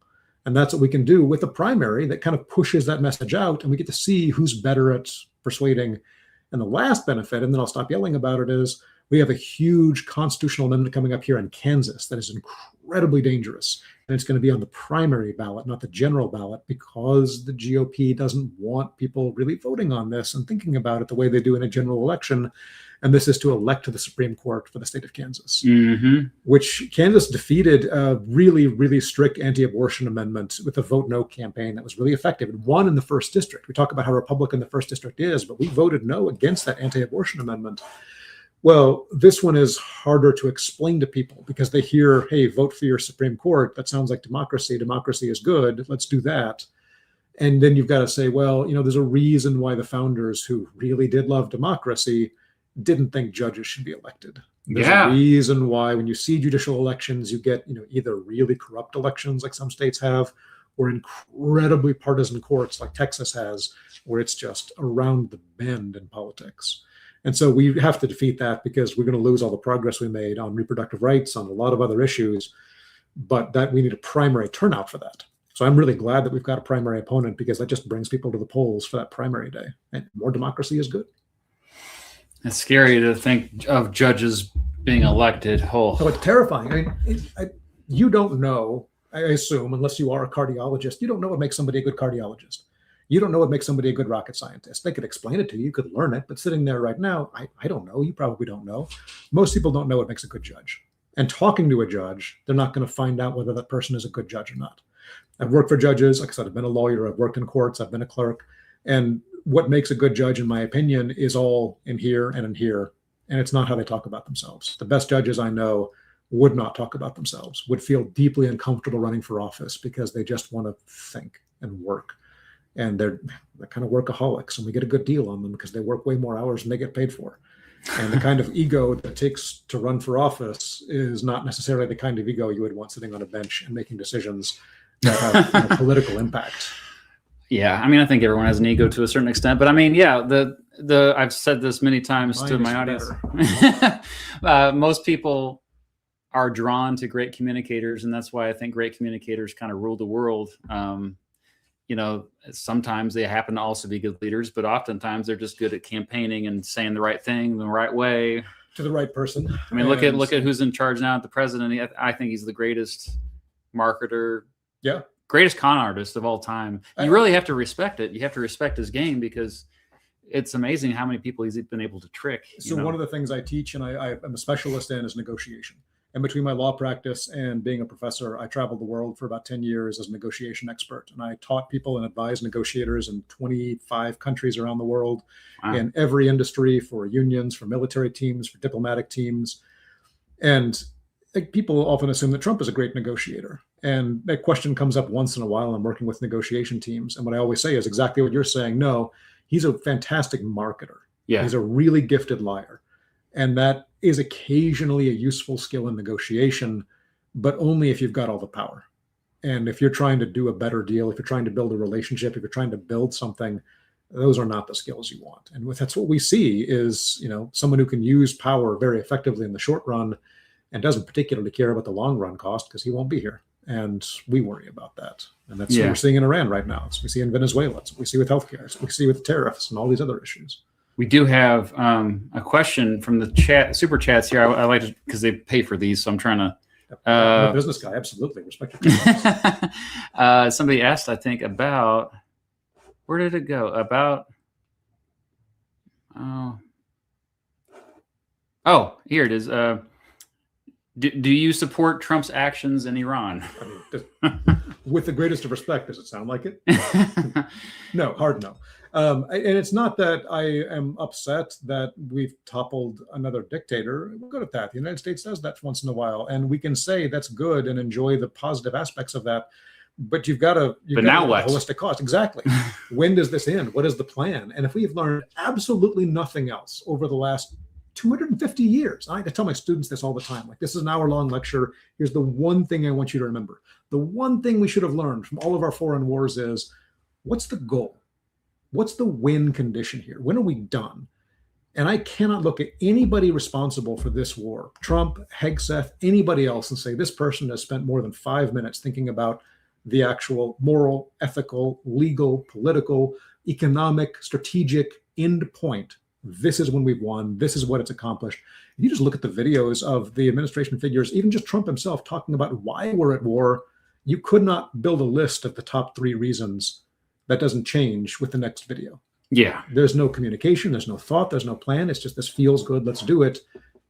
B: And that's what we can do with a primary that kind of pushes that message out, and we get to see who's better at persuading. And the last benefit, and then I'll stop yelling about it, is we have a huge constitutional amendment coming up here in Kansas that is incredibly dangerous. And it's going to be on the primary ballot, not the general ballot, because the GOP doesn't want people really voting on this and thinking about it the way they do in a general election. And this is to elect to the Supreme Court for the state of Kansas, which Kansas defeated a really, really strict anti-abortion amendment with a vote no campaign that was really effective. It won in the first district. We talk about how Republican the first district is, but we voted no against that anti-abortion amendment. Well, this one is harder to explain to people because they hear, hey, vote for your Supreme Court. That sounds like democracy. Democracy is good. Let's do that. And then you've got to say, well, there's a reason why the founders, who really did love democracy, didn't think judges should be elected. There's a reason why when you see judicial elections, you get, either really corrupt elections like some states have, or incredibly partisan courts like Texas has, where it's just around the bend in politics. And so we have to defeat that because we're going to lose all the progress we made on reproductive rights, on a lot of other issues, but that we need a primary turnout for that. So I'm really glad that we've got a primary opponent because that just brings people to the polls for that primary day. And more democracy is good.
A: It's scary to think of judges being elected.
B: So it's terrifying. You don't know, I assume, unless you are a cardiologist, you don't know what makes somebody a good cardiologist. You don't know what makes somebody a good rocket scientist. They could explain it to you. You could learn it. But sitting there right now, I don't know. You probably don't know. Most people don't know what makes a good judge. And talking to a judge, they're not going to find out whether that person is a good judge or not. I've worked for judges. Like I said, I've been a lawyer. I've worked in courts. I've been a clerk. And what makes a good judge, in my opinion, is all in here and in here. And it's not how they talk about themselves. The best judges I know would not talk about themselves, would feel deeply uncomfortable running for office because they just want to think and work. And they're kind of workaholics, and we get a good deal on them because they work way more hours than they get paid for. And the kind of ego that it takes to run for office is not necessarily the kind of ego you would want sitting on a bench and making decisions that have political impact.
A: Yeah, I think everyone has an ego to a certain extent, but I've said this many times to my audience. Most people are drawn to great communicators, and that's why I think great communicators kind of rule the world. Sometimes they happen to also be good leaders, but oftentimes they're just good at campaigning and saying the right thing the right way
B: to the right person.
A: Look at who's in charge now. The president, I think he's the greatest marketer, greatest con artist of all time. You really have to respect it. You have to respect his game because it's amazing how many people he's been able to trick.
B: So one of the things I teach and I'm a specialist in is negotiation. And between my law practice and being a professor, I traveled the world for about 10 years as a negotiation expert. And I taught people and advised negotiators in 25 countries around the world, in every industry, for unions, for military teams, for diplomatic teams. And people often assume that Trump is a great negotiator. And that question comes up once in a while. I'm working with negotiation teams. And what I always say is exactly what you're saying. No, he's a fantastic marketer. Yeah. He's a really gifted liar. And that is occasionally a useful skill in negotiation, but only if you've got all the power. And if you're trying to do a better deal, if you're trying to build a relationship, if you're trying to build something, those are not the skills you want. And that's what we see is, someone who can use power very effectively in the short run and doesn't particularly care about the long run cost because he won't be here. And we worry about that. And that's what we're seeing in Iran right now. It's what we see in Venezuela. It's what we see with healthcare. It's what we see with tariffs and all these other issues.
A: We do have a question from the chat, super chats here. I like to, because they pay for these, so I'm trying to.
B: I'm a business guy, absolutely. Respect your
A: somebody asked, I think, about, where did it go? About, here it is. Do you support Trump's actions in Iran?
B: I mean, with the greatest of respect, does it sound like it? No, hard no. And it's not that I am upset that we've toppled another dictator. We're good at that. The United States does that once in a while, and we can say that's good and enjoy the positive aspects of that. But you've got to
A: now what?
B: Holistic cost. Exactly. When does this end? What is the plan? And if we've learned absolutely nothing else over the last 250 years, I tell my students this all the time. Like, this is an hour-long lecture. Here's the one thing I want you to remember. The one thing we should have learned from all of our foreign wars is, what's the goal? What's the win condition here? When are we done? And I cannot look at anybody responsible for this war, Trump, Hegseth, anybody else, and say this person has spent more than 5 minutes thinking about the actual moral, ethical, legal, political, economic, strategic end point. This is when we've won. This is what it's accomplished. If you just look at the videos of the administration figures, even just Trump himself talking about why we're at war, you could not build a list of the top 3 reasons. That doesn't change with the next video.
A: Yeah.
B: There's no communication. There's no thought. There's no plan. It's just, this feels good. Let's do it.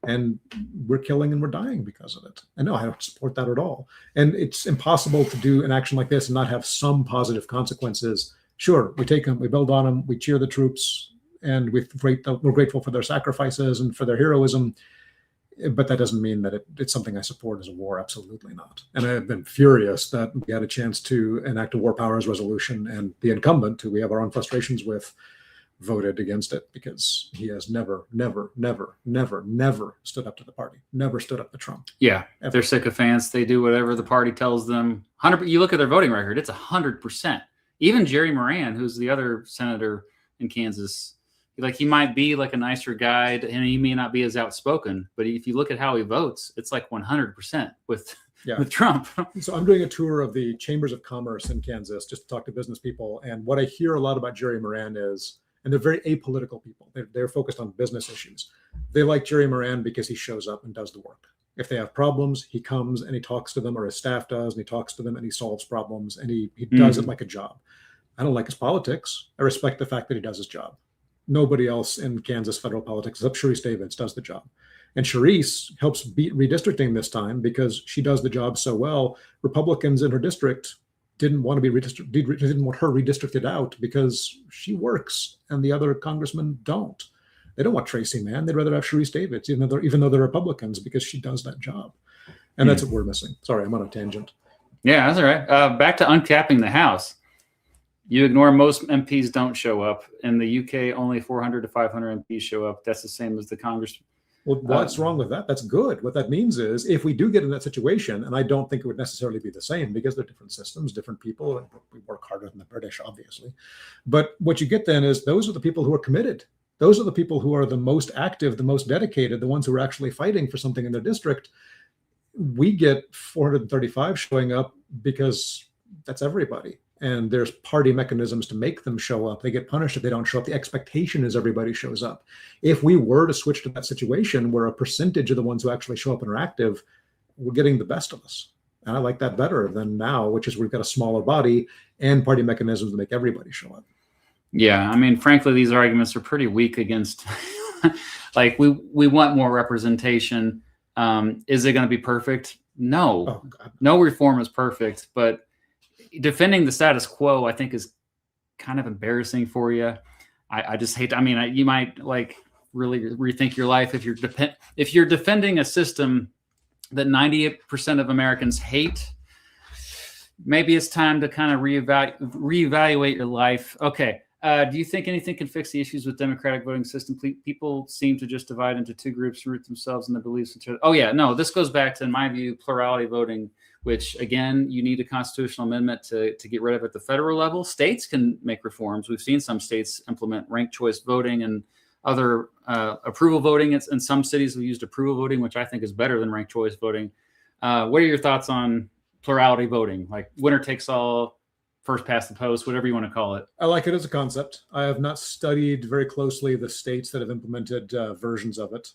B: And we're killing and we're dying because of it. And no, I don't support that at all. And it's impossible to do an action like this and not have some positive consequences. Sure, we take them, we build on them, we cheer the troops, and we're grateful for their sacrifices and for their heroism. But that doesn't mean that it's something I support as a war. Absolutely not. And I've been furious that we had a chance to enact a war powers resolution, and the incumbent, who we have our own frustrations with, voted against it, because he has never stood up to the party, never stood up to Trump.
A: Yeah,
B: ever.
A: They're sycophants. They do whatever the party tells them. 100. You look at their voting record; it's 100%. Even Jerry Moran, who's the other senator in Kansas, like, he might be like a nicer guy, and he may not be as outspoken, but if you look at how he votes, it's like 100% with Trump.
B: So I'm doing a tour of the chambers of commerce in Kansas just to talk to business people, and what I hear a lot about Jerry Moran is, and they're very apolitical people. They're focused on business issues. They like Jerry Moran because he shows up and does the work. If they have problems, he comes and he talks to them, or his staff does, and he talks to them and he solves problems, and he does it like a job. I don't like his politics. I respect the fact that he does his job. Nobody else in Kansas federal politics, except Sharice Davids, does the job. And Sharice helps beat redistricting this time because she does the job so well. Republicans in her district didn't want to be didn't want her redistricted out because she works and the other congressmen don't. They don't want Tracy Mann. They'd rather have Sharice Davids, even though they're Republicans, because she does that job. And that's what we're missing. Sorry, I'm on a tangent.
A: Yeah, that's all right. Back to uncapping the House. You ignore most MPs don't show up. In the UK, only 400 to 500 MPs show up. That's the same as the Congress.
B: Well, what's wrong with that? That's good. What that means is, if we do get in that situation, and I don't think it would necessarily be the same because they're different systems, different people, and we work harder than the British, obviously. But what you get then is, those are the people who are committed. Those are the people who are the most active, the most dedicated, the ones who are actually fighting for something in their district. We get 435 showing up because that's everybody. And there's party mechanisms to make them show up. They get punished if they don't show up. The expectation is everybody shows up. If we were to switch to that situation where a percentage of the ones who actually show up and are active, we're getting the best of us. And I like that better than now, which is we've got a smaller body and party mechanisms to make everybody show up.
A: Yeah, I mean, frankly, these arguments are pretty weak against, like, we want more representation. Is it going to be perfect? No. No reform is perfect, but defending the status quo, I think, is kind of embarrassing for you. I just hate. You might like really rethink your life if you're defending a system that 98% of Americans hate. Maybe it's time to kind of reevaluate your life. Okay. Do you think anything can fix the issues with democratic voting system? People seem to just divide into two groups, root themselves in their beliefs. Oh yeah, no, this goes back to, in my view, plurality voting, which again, you need a constitutional amendment to get rid of at the federal level. States can make reforms. We've seen some states implement ranked choice voting and other approval voting. In some cities we used approval voting, which I think is better than ranked choice voting. What are your thoughts on plurality voting, like winner takes all, first past the post, whatever you want to call it.
B: I like it as a concept. I have not studied very closely the states that have implemented versions of it.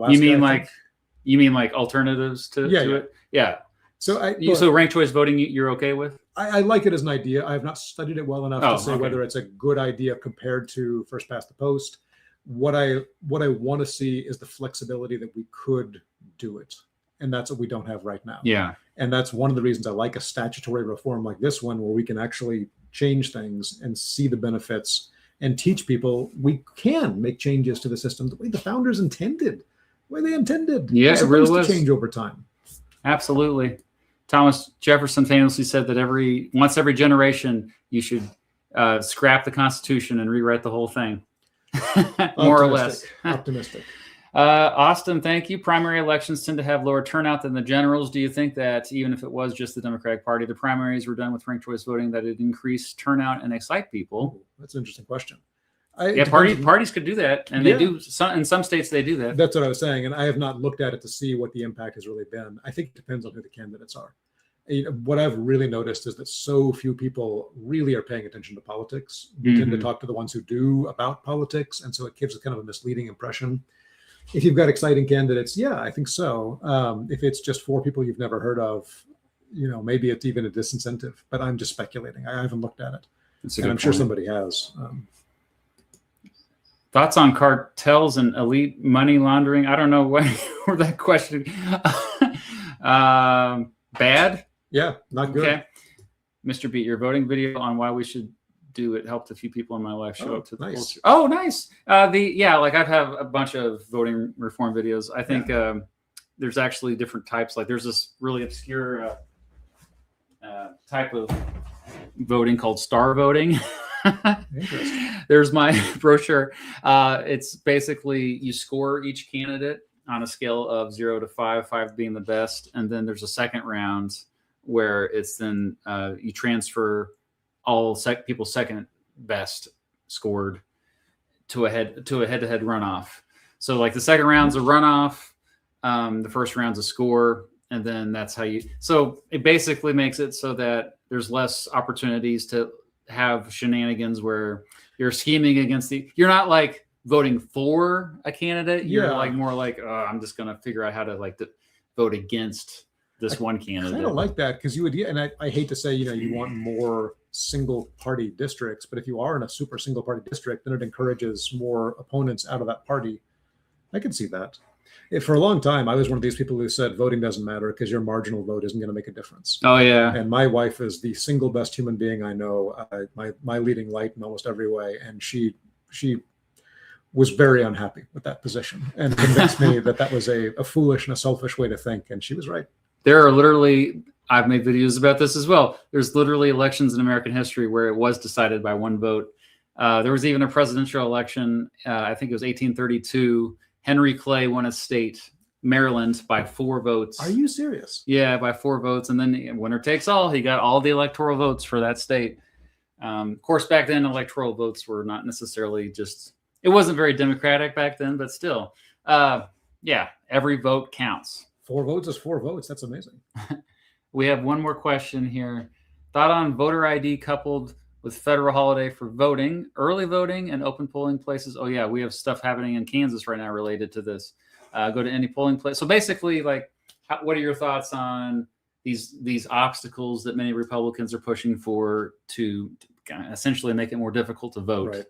A: You mean like alternatives to it? Yeah.
B: So
A: ranked choice voting, you're okay with?
B: I like it as an idea. I have not studied it well enough to say whether it's a good idea compared to first past the post. What I want to see is the flexibility that we could do it. And that's what we don't have right now.
A: Yeah.
B: And that's one of the reasons I like a statutory reform like this one, where we can actually change things and see the benefits and teach people we can make changes to the system the way the founders intended, the way they intended.
A: Yeah, it really was.
B: To change over time.
A: Absolutely. Thomas Jefferson famously said that once every generation, you should scrap the Constitution and rewrite the whole thing. More or less.
B: Optimistic.
A: Austin, thank you. Primary elections tend to have lower turnout than the generals. Do you think that even if it was just the Democratic Party, the primaries were done with ranked choice voting, that it increased turnout and excite people?
B: That's an interesting question.
A: Parties could do that, and they do. In some states, they do that.
B: That's what I was saying, and I have not looked at it to see what the impact has really been. I think it depends on who the candidates are. What I've really noticed is that so few people really are paying attention to politics. We tend to talk to the ones who do about politics, and so it gives a kind of a misleading impression. If you've got exciting candidates, yeah, I think so. If it's just 4 people you've never heard of, maybe it's even a disincentive. But I'm just speculating. I haven't looked at it, and I'm sure somebody has.
A: Thoughts on cartels and elite money laundering? I don't know where that question. Bad?
B: Yeah, not good.
A: Okay. Mr. Beat, your voting video on why we should do it helped a few people in my life show up to the polls. Oh, nice. I've had a bunch of voting reform videos. I think there's actually different types. Like there's this really obscure type of voting called star voting. There's my brochure. It's basically you score each candidate on a scale of 0 to 5, 5 being the best, and then there's a second round where it's then you transfer all people's second best scored to a head-to-head runoff. So like the second round's a runoff, the first round's a score, and then that's how you. So it basically makes it so that there's less opportunities to have shenanigans where you're scheming against you're not like voting for a candidate. You're like more like, I'm just going to figure out how to vote against this one candidate.
B: I don't like that because you would, and I hate to say, you want more single party districts, but if you are in a super single party district, then it encourages more opponents out of that party. I can see that. For a long time, I was one of these people who said voting doesn't matter because your marginal vote isn't going to make a difference.
A: Oh yeah.
B: And my wife is the single best human being I know, my leading light in almost every way, and she was very unhappy with that position and convinced me that was a foolish and a selfish way to think, and she was right.
A: There are literally, I've made videos about this as well. There's literally elections in American history where it was decided by one vote. There was even a presidential election. I think it was 1832. Henry Clay won a state, Maryland, by 4 votes.
B: Are you serious?
A: Yeah, by 4 votes. And then winner takes all. He got all the electoral votes for that state. Of course, back then, electoral votes were not necessarily it wasn't very democratic back then, but still. Every vote counts.
B: 4 votes is 4 votes. That's amazing.
A: We have one more question here. Thought on voter ID coupled with federal holiday for voting, early voting, and open polling places. Oh yeah, we have stuff happening in Kansas right now related to this. Go to any polling place. So basically, what are your thoughts on these obstacles that many Republicans are pushing for to essentially make it more difficult to vote?
B: Right.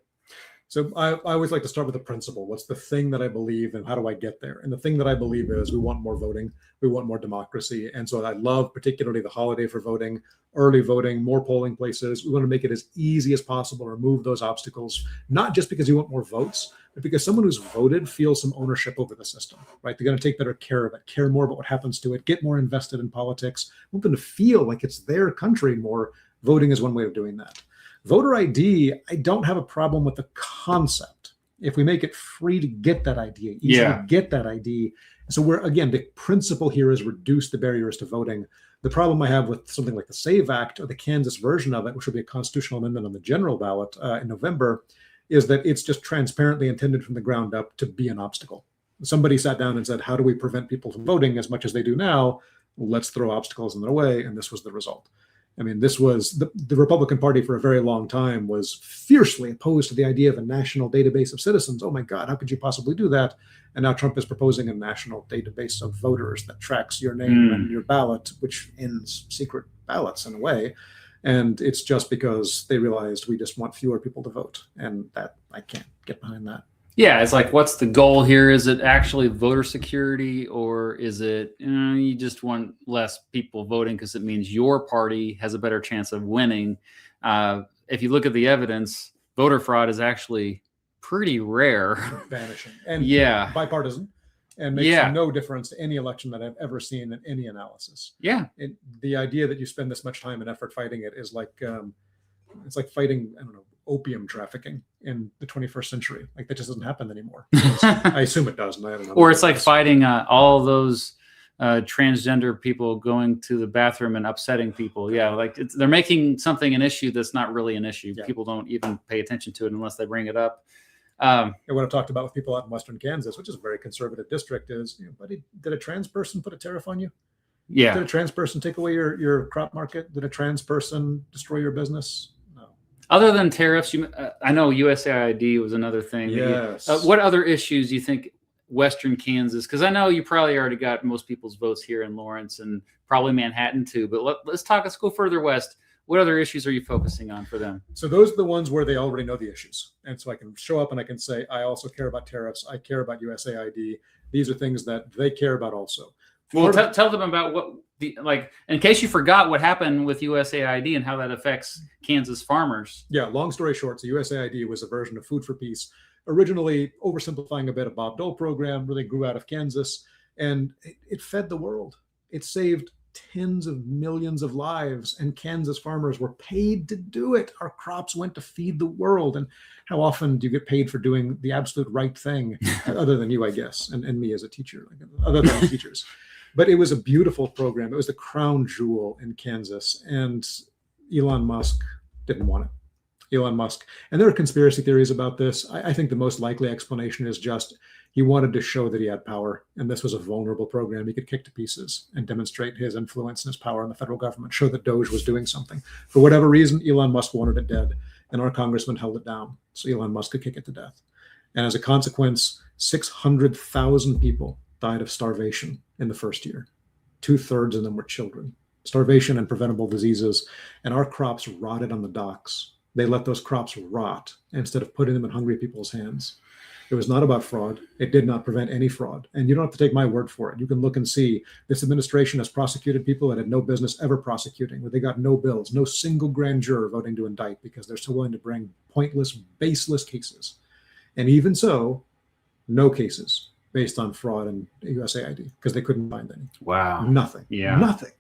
B: So I always like to start with the principle. What's the thing that I believe and how do I get there? And the thing that I believe is we want more voting. We want more democracy. And so I love particularly the holiday for voting, early voting, more polling places. We want to make it as easy as possible, remove those obstacles, not just because you want more votes, but because someone who's voted feels some ownership over the system, right? They're going to take better care of it, care more about what happens to it, get more invested in politics, want them to feel like it's their country more. Voting is one way of doing that. Voter ID, I don't have a problem with the concept. If we make it free to get that ID, easy to get that ID. So the principle here is reduce the barriers to voting. The problem I have with something like the SAVE Act or the Kansas version of it, which will be a constitutional amendment on the general ballot in November, is that it's just transparently intended from the ground up to be an obstacle. Somebody sat down and said, how do we prevent people from voting as much as they do now? Let's throw obstacles in their way. And this was the result. I mean, this was the Republican Party for a very long time was fiercely opposed to the idea of a national database of citizens. Oh my God, how could you possibly do that? And now Trump is proposing a national database of voters that tracks your name and your ballot, which ends secret ballots in a way. And it's just because they realized we just want fewer people to vote. And that I can't get behind that.
A: Yeah, it's like, what's the goal here? Is it actually voter security, or is it you just want less people voting because it means your party has a better chance of winning? If you look at the evidence, voter fraud is actually pretty rare.
B: Vanishing. And bipartisan. And makes no difference to any election that I've ever seen in any analysis.
A: Yeah.
B: The idea that you spend this much time and effort fighting it is like, it's like fighting, I don't know, opium trafficking in the 21st century. Like that just doesn't happen anymore. I assume it does. And I don't know.
A: Or it's like fighting all those transgender people going to the bathroom and upsetting people. Yeah, like they're making something an issue that's not really an issue. Yeah. People don't even pay attention to it unless they bring it up.
B: And what I've talked about with people out in Western Kansas, which is a very conservative district, is, buddy, did a trans person put a tariff on you?
A: Yeah.
B: Did a trans person take away your crop market? Did a trans person destroy your business?
A: Other than tariffs, I know USAID was another thing.
B: Yes.
A: What other issues do you think Western Kansas? Because I know you probably already got most people's votes here in Lawrence and probably Manhattan too. But let's go further west. What other issues are you focusing on for them?
B: So those are the ones where they already know the issues. And so I can show up and I can say, I also care about tariffs. I care about USAID. These are things that they care about also.
A: Well, tell them about what in case you forgot what happened with USAID and how that affects Kansas farmers.
B: Yeah, long story short, so USAID was a version of Food for Peace, originally oversimplifying a bit, a Bob Dole program, really grew out of Kansas, and it fed the world. It saved tens of millions of lives, and Kansas farmers were paid to do it. Our crops went to feed the world. And how often do you get paid for doing the absolute right thing, other than you, I guess, and me as a teacher, other than teachers? But it was a beautiful program. It was the crown jewel in Kansas, and Elon Musk didn't want it. Elon Musk, and there are conspiracy theories about this. I think the most likely explanation is just he wanted to show that he had power, and this was a vulnerable program he could kick to pieces and demonstrate his influence and his power in the federal government, show that Doge was doing something. For whatever reason, Elon Musk wanted it dead, and our congressman held it down so Elon Musk could kick it to death. And as a consequence, 600,000 people died of starvation in the first year. 2/3 of them were children. Starvation and preventable diseases. And our crops rotted on the docks. They let those crops rot instead of putting them in hungry people's hands. It was not about fraud. It did not prevent any fraud. And you don't have to take my word for it. You can look and see this administration has prosecuted people that had no business ever prosecuting, where they got no bills, no single grand juror voting to indict because they're so willing to bring pointless, baseless cases. And even so, no cases based on fraud and USAID because they couldn't find any.
A: Wow.
B: Nothing.
A: Yeah.
B: Nothing.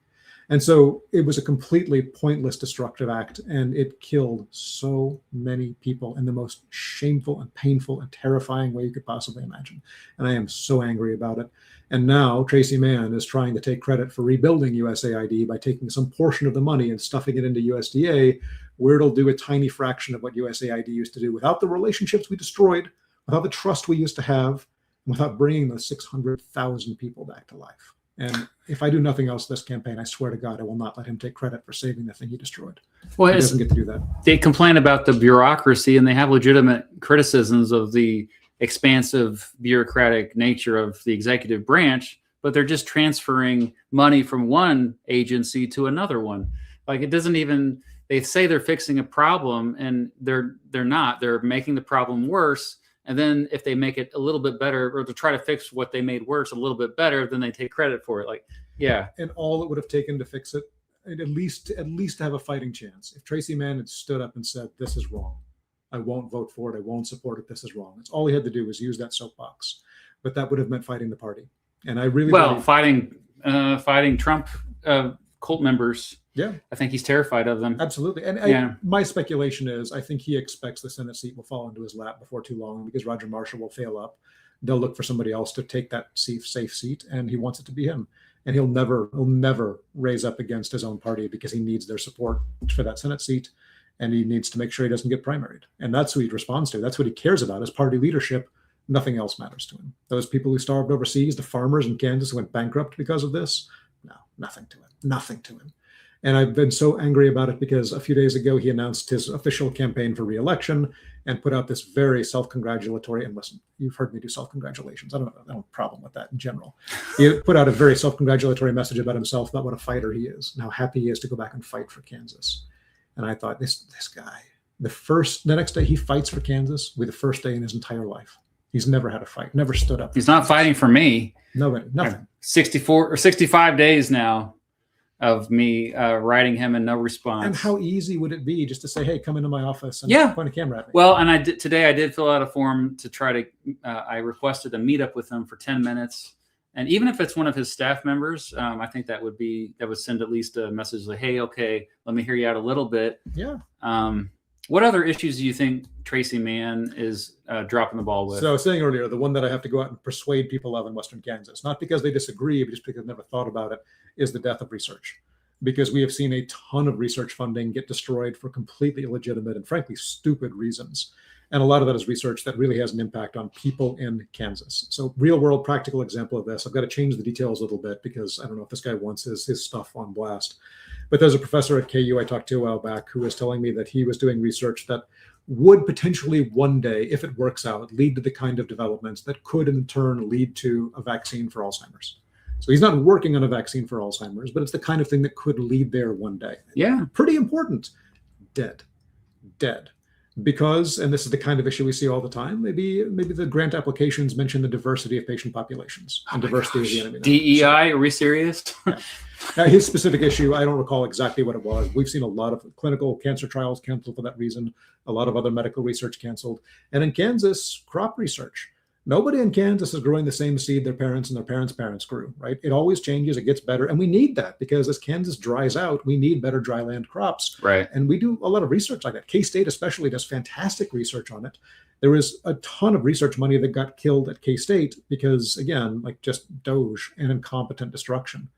B: And so it was a completely pointless, destructive act, and it killed so many people in the most shameful and painful and terrifying way you could possibly imagine. And I am so angry about it. And now Tracy Mann is trying to take credit for rebuilding USAID by taking some portion of the money and stuffing it into USDA, where it'll do a tiny fraction of what USAID used to do without the relationships we destroyed, without the trust we used to have, without bringing those 600,000 people back to life. And if I do nothing else this campaign, I swear to God, I will not let him take credit for saving the thing he destroyed.
A: Well,
B: he doesn't get to do that.
A: They complain about the bureaucracy, and they have legitimate criticisms of the expansive bureaucratic nature of the executive branch, but they're just transferring money from one agency to another one. Like, it doesn't even, they say they're fixing a problem, and they're not. They're making the problem worse. And then if they make it a little bit better, or to try to fix what they made worse a little bit better, then they take credit for it. Like, yeah.
B: And all it would have taken to fix it, and at least to have a fighting chance. If Tracy Mann had stood up and said, "This is wrong. I won't vote for it. I won't support it. This is wrong." That's all he had to do, was use that soapbox. But that would have meant fighting the party. And I really
A: fighting Trump cult members.
B: Yeah,
A: I think he's terrified of them.
B: Absolutely. And my speculation is, I think he expects the Senate seat will fall into his lap before too long, because Roger Marshall will fail up. They'll look for somebody else to take that safe seat, and he wants it to be him. And he'll never raise up against his own party, because he needs their support for that Senate seat, and he needs to make sure he doesn't get primaried. And that's who he responds to. That's what he cares about, is party leadership. Nothing else matters to him. Those people who starved overseas, the farmers in Kansas who went bankrupt because of this, no, Nothing to him. And I've been so angry about it because a few days ago he announced his official campaign for re-election and put out this very self-congratulatory, and listen, you've heard me do self-congratulations. I don't have a problem with that in general. He put out a very self-congratulatory message about himself, about what a fighter he is, and how happy he is to go back and fight for Kansas. And I thought, this guy, the next day he fights for Kansas will be the first day in his entire life. He's never had a fight, never stood up.
A: He's not fighting for me.
B: Nobody, nothing.
A: 64 or 65 days now of me writing him and no response.
B: And how easy would it be just to say, hey, come into my office and point a camera at me?
A: Well, and today I did fill out a form to try to, I requested a meetup with him for 10 minutes. And even if it's one of his staff members, I think that would send at least a message like, hey, okay, let me hear you out a little bit.
B: Yeah.
A: What other issues do you think Tracy Mann is dropping the ball with?
B: So I was saying earlier, the one that I have to go out and persuade people of in Western Kansas, not because they disagree, but just because they've never thought about it, is the death of research. Because we have seen a ton of research funding get destroyed for completely illegitimate and frankly stupid reasons. And a lot of that is research that really has an impact on people in Kansas. So real world practical example of this, I've got to change the details a little bit because I don't know if this guy wants his stuff on blast. But there's a professor at KU I talked to a while back who was telling me that he was doing research that would potentially one day, if it works out, lead to the kind of developments that could in turn lead to a vaccine for Alzheimer's. So he's not working on a vaccine for Alzheimer's, but it's the kind of thing that could lead there one day.
A: Yeah.
B: Pretty important. Dead. Because, and this is the kind of issue we see all the time, maybe the grant applications mention the diversity of patient populations and diversity is the enemy.
A: DEI, are we serious?
B: Yeah. Now, his specific issue, I don't recall exactly what it was. We've seen a lot of clinical cancer trials canceled for that reason, a lot of other medical research canceled. And in Kansas, crop research. Nobody in Kansas is growing the same seed their parents and their parents' grew, right? It always changes, it gets better. And we need that because as Kansas dries out, we need better dryland crops.
A: Right.
B: And we do a lot of research like that. K-State especially does fantastic research on it. There was a ton of research money that got killed at K-State because, again, like just doge and incompetent destruction.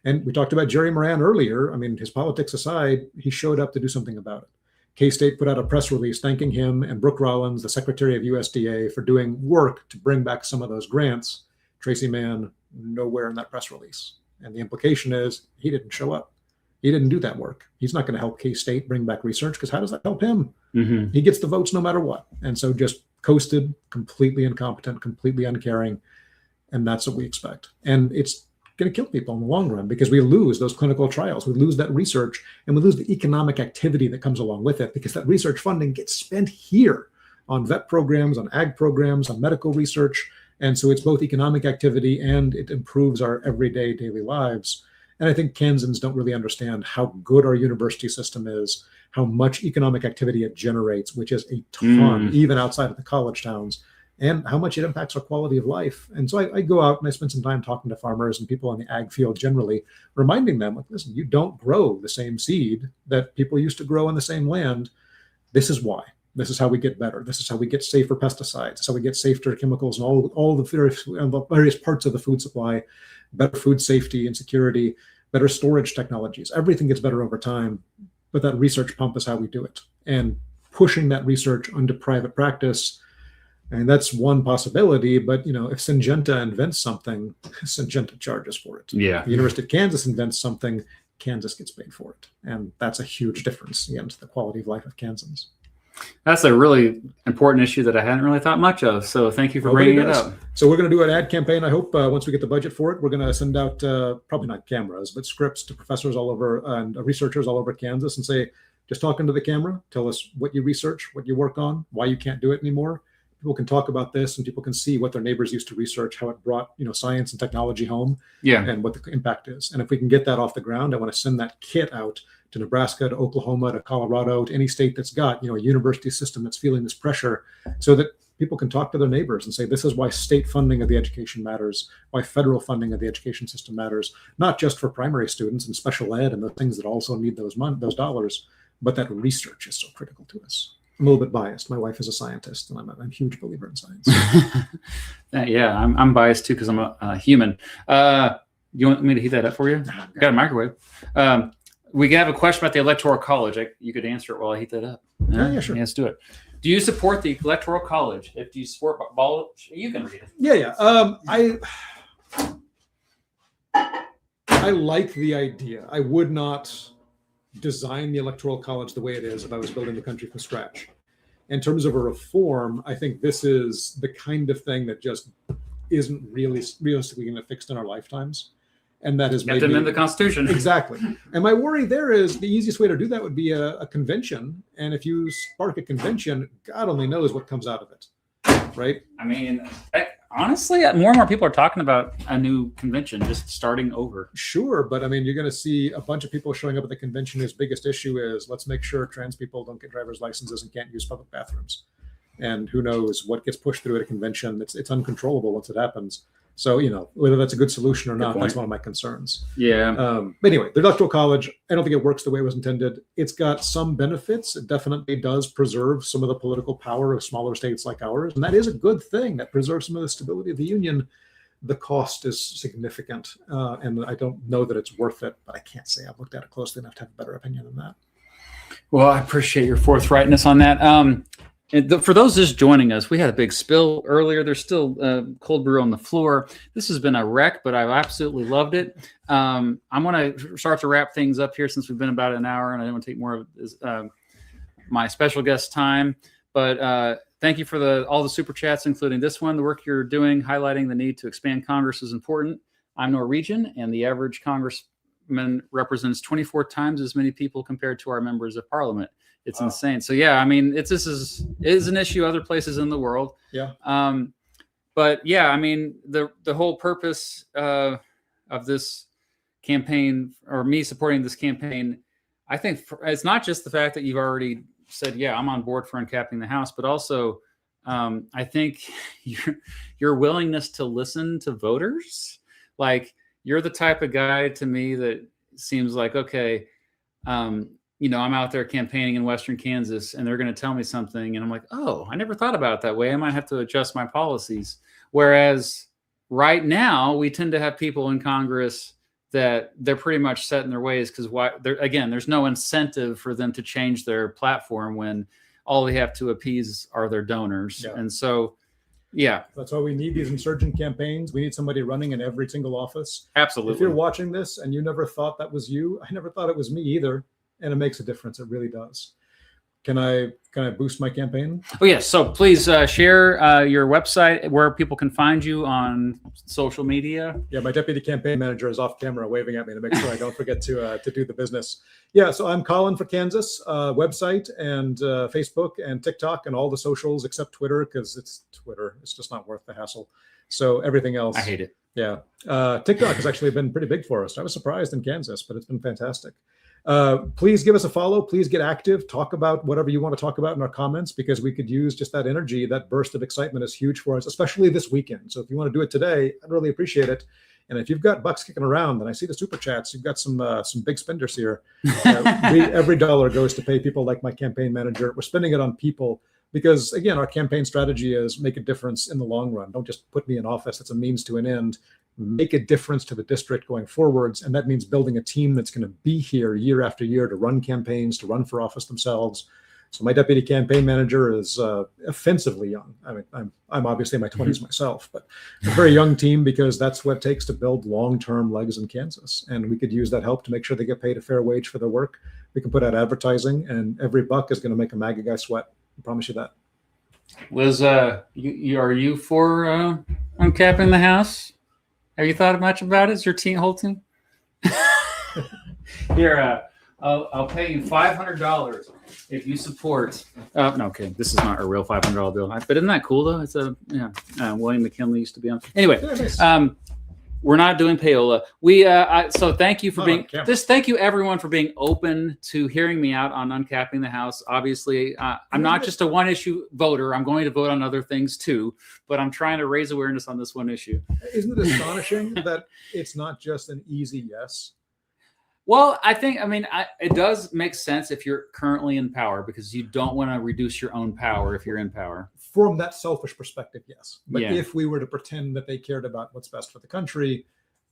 B: And we talked about Jerry Moran earlier. I mean, his politics aside, he showed up to do something about it. K-State put out a press release thanking him and Brooke Rollins, the Secretary of USDA, for doing work to bring back some of those grants. Tracy Mann, nowhere in that press release. And the implication is he didn't show up. He didn't do that work. He's not going to help K-State bring back research because how does that help him? Mm-hmm. He gets the votes no matter what. And so just coasted, completely incompetent, completely uncaring. And that's what we expect. And it's going to kill people in the long run because we lose those clinical trials. We lose that research and we lose the economic activity that comes along with it because that research funding gets spent here on vet programs, on ag programs, on medical research. And so it's both economic activity and it improves our everyday daily lives. And I think Kansans don't really understand how good our university system is, how much economic activity it generates, which is a ton, even outside of the college towns, and how much it impacts our quality of life. And so I go out and I spend some time talking to farmers and people on the ag field generally, reminding them, like, listen, you don't grow the same seed that people used to grow on the same land. This is why. This is how we get better. This is how we get safer pesticides. This is how we get safer chemicals and all the various parts of the food supply, better food safety and security, better storage technologies. Everything gets better over time, but that research pump is how we do it. And pushing that research into private practice, and that's one possibility, but if Syngenta invents something, Syngenta charges for it.
A: Yeah.
B: If the University of Kansas invents something, Kansas gets paid for it. And that's a huge difference against the quality of life of Kansans.
A: That's a really important issue that I hadn't really thought much of. So thank you for bringing it up.
B: So we're going to do an ad campaign. I hope once we get the budget for it, we're going to send out probably not cameras, but scripts to professors all over and researchers all over Kansas and say, just talk into the camera. Tell us what you research, what you work on, why you can't do it anymore. People can talk about this and people can see what their neighbors used to research, how it brought science and technology home, and what the impact is. And if we can get that off the ground, I want to send that kit out to Nebraska, to Oklahoma, to Colorado, to any state that's got a university system that's feeling this pressure, so that people can talk to their neighbors and say, this is why state funding of the education matters, why federal funding of the education system matters, not just for primary students and special ed and the things that also need those dollars, but that research is so critical to us. I'm a little bit biased. My wife is a scientist, and I'm a huge believer in science.
A: Yeah, I'm biased too because I'm a human. You want me to heat that up for you? Got a microwave. We have a question about the Electoral College. You could answer it while I heat that up.
B: Yeah, sure.
A: Yeah, let's do it. Do you support the Electoral College? If you support ball, you can read it.
B: Yeah. I like the idea. I would not design the Electoral College the way it is if I was building the country from scratch. In terms of a reform, I think this is the kind of thing that just isn't really realistically going to fix in our lifetimes. And that is
A: Get them in the Constitution.
B: Exactly. And my worry there is the easiest way to do that would be a convention. And if you spark a convention, God only knows what comes out of it. Right?
A: I mean, honestly, more and more people are talking about a new convention just starting over.
B: Sure, but I mean, you're going to see a bunch of people showing up at the convention whose biggest issue is let's make sure trans people don't get driver's licenses and can't use public bathrooms. And who knows what gets pushed through at a convention. It's uncontrollable once it happens. So, whether that's a good solution or not, that's one of my concerns.
A: Yeah.
B: But anyway, the Electoral College, I don't think it works the way it was intended. It's got some benefits. It definitely does preserve some of the political power of smaller states like ours. And that is a good thing. That preserves some of the stability of the union. The cost is significant. And I don't know that it's worth it, but I can't say I've looked at it closely enough to have a better opinion than that.
A: Well, I appreciate your forthrightness on that. For those just joining us, we had a big spill earlier. There's still cold brew on the floor. This has been a wreck, but I've absolutely loved it. I'm going to start to wrap things up here since we've been about an hour, and I don't want to take more of this, my special guest time. But thank you for all the super chats, including this one. The work you're doing, highlighting the need to expand Congress is important. I'm Norwegian, and the average congressman represents 24 times as many people compared to our members of parliament. It's insane. So yeah, I mean, this is an issue other places in the world.
B: Yeah.
A: But yeah, I mean, the whole purpose of this campaign, or me supporting this campaign, I think it's not just the fact that you've already said, yeah, I'm on board for uncapping the House, but also I think your willingness to listen to voters. Like, you're the type of guy to me that seems like, okay, I'm out there campaigning in Western Kansas and they're going to tell me something. And I'm like, oh, I never thought about it that way. I might have to adjust my policies. Whereas right now we tend to have people in Congress that they're pretty much set in their ways because there's no incentive for them to change their platform when all they have to appease are their donors. Yeah. And so, yeah.
B: That's why we need these insurgent campaigns. We need somebody running in every single office.
A: Absolutely.
B: If you're watching this and you never thought that was you, I never thought it was me either. And it makes a difference. It really does. Can I boost my campaign?
A: Oh, yes. So please share your website where people can find you on social media.
B: Yeah, my deputy campaign manager is off camera waving at me to make sure I don't forget to do the business. Yeah, so I'm Colin for Kansas, website and Facebook and TikTok and all the socials except Twitter, because it's Twitter. It's just not worth the hassle. So everything else.
A: I hate it.
B: Yeah. TikTok has actually been pretty big for us. I was surprised in Kansas, but it's been fantastic. Please give us a follow. Please get active. Talk about whatever you want to talk about in our comments, because we could use just that energy. That burst of excitement is huge for us, especially this weekend. So if you want to do it today, I'd really appreciate it. And if you've got bucks kicking around, and I see the super chats, you've got some big spenders here. Every dollar goes to pay people like my campaign manager. We're spending it on people because, again, our campaign strategy is make a difference in the long run. Don't just put me in office. It's a means to an end. Make a difference to the district going forwards. And that means building a team that's going to be here year after year to run campaigns, to run for office themselves. So my deputy campaign manager is offensively young. I mean, I'm obviously in my 20s myself, but a very young team, because that's what it takes to build long-term legs in Kansas. And we could use that help to make sure they get paid a fair wage for their work. We can put out advertising, and every buck is going to make a MAGA guy sweat. I promise you that.
A: Liz, are you for uncapping the House? Have you thought much about it? Is your whole team? Here, I'll pay you $500 if you support. No, okay, this is not a real $500 bill, but isn't that cool though? It's William McKinley used to be on. Anyway, we're not doing payola. So thank you for being. Thank you everyone for being open to hearing me out on uncapping the House. Obviously, I'm not just a one-issue voter. I'm going to vote on other things too, but I'm trying to raise awareness on this one issue.
B: Isn't it astonishing that it's not just an easy yes?
A: Well, it does make sense if you're currently in power, because you don't want to reduce your own power if you're in power.
B: From that selfish perspective, yes. But if we were to pretend that they cared about what's best for the country,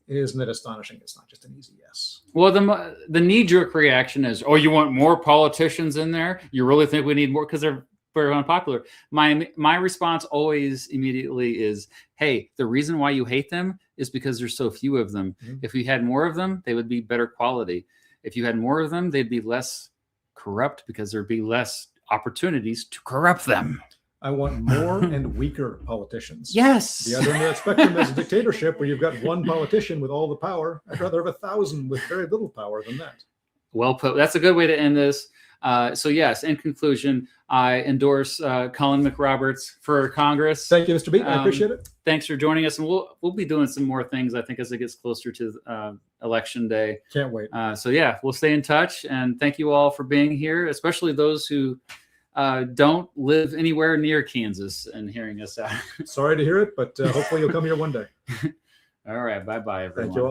B: isn't it astonishing? It's not just an easy yes.
A: Well, the knee-jerk reaction is, oh, you want more politicians in there? You really think we need more? Because they're super unpopular. My response always immediately is, hey, the reason why you hate them is because there's so few of them.
B: Mhm.
A: If you had more of them, they would be better quality. If you had more of them, they'd be less corrupt because there'd be less opportunities to corrupt them.
B: I want more and weaker politicians.
A: Yes.
B: The other end of that spectrum is a dictatorship where you've got one politician with all the power. I'd rather have 1,000 with very little power than that.
A: Well put. That's a good way to end this. So yes, in conclusion, I endorse Colin McRoberts for Congress.
B: Thank you, Mr. B. I appreciate it.
A: Thanks for joining us, and we'll be doing some more things, I think, as it gets closer to election day.
B: Can't wait.
A: So yeah, we'll stay in touch, and thank you all for being here, especially those who don't live anywhere near Kansas and hearing us out.
B: Sorry to hear it, but hopefully you'll come here one day.
A: All right, bye-bye, everyone.
B: Thank you all.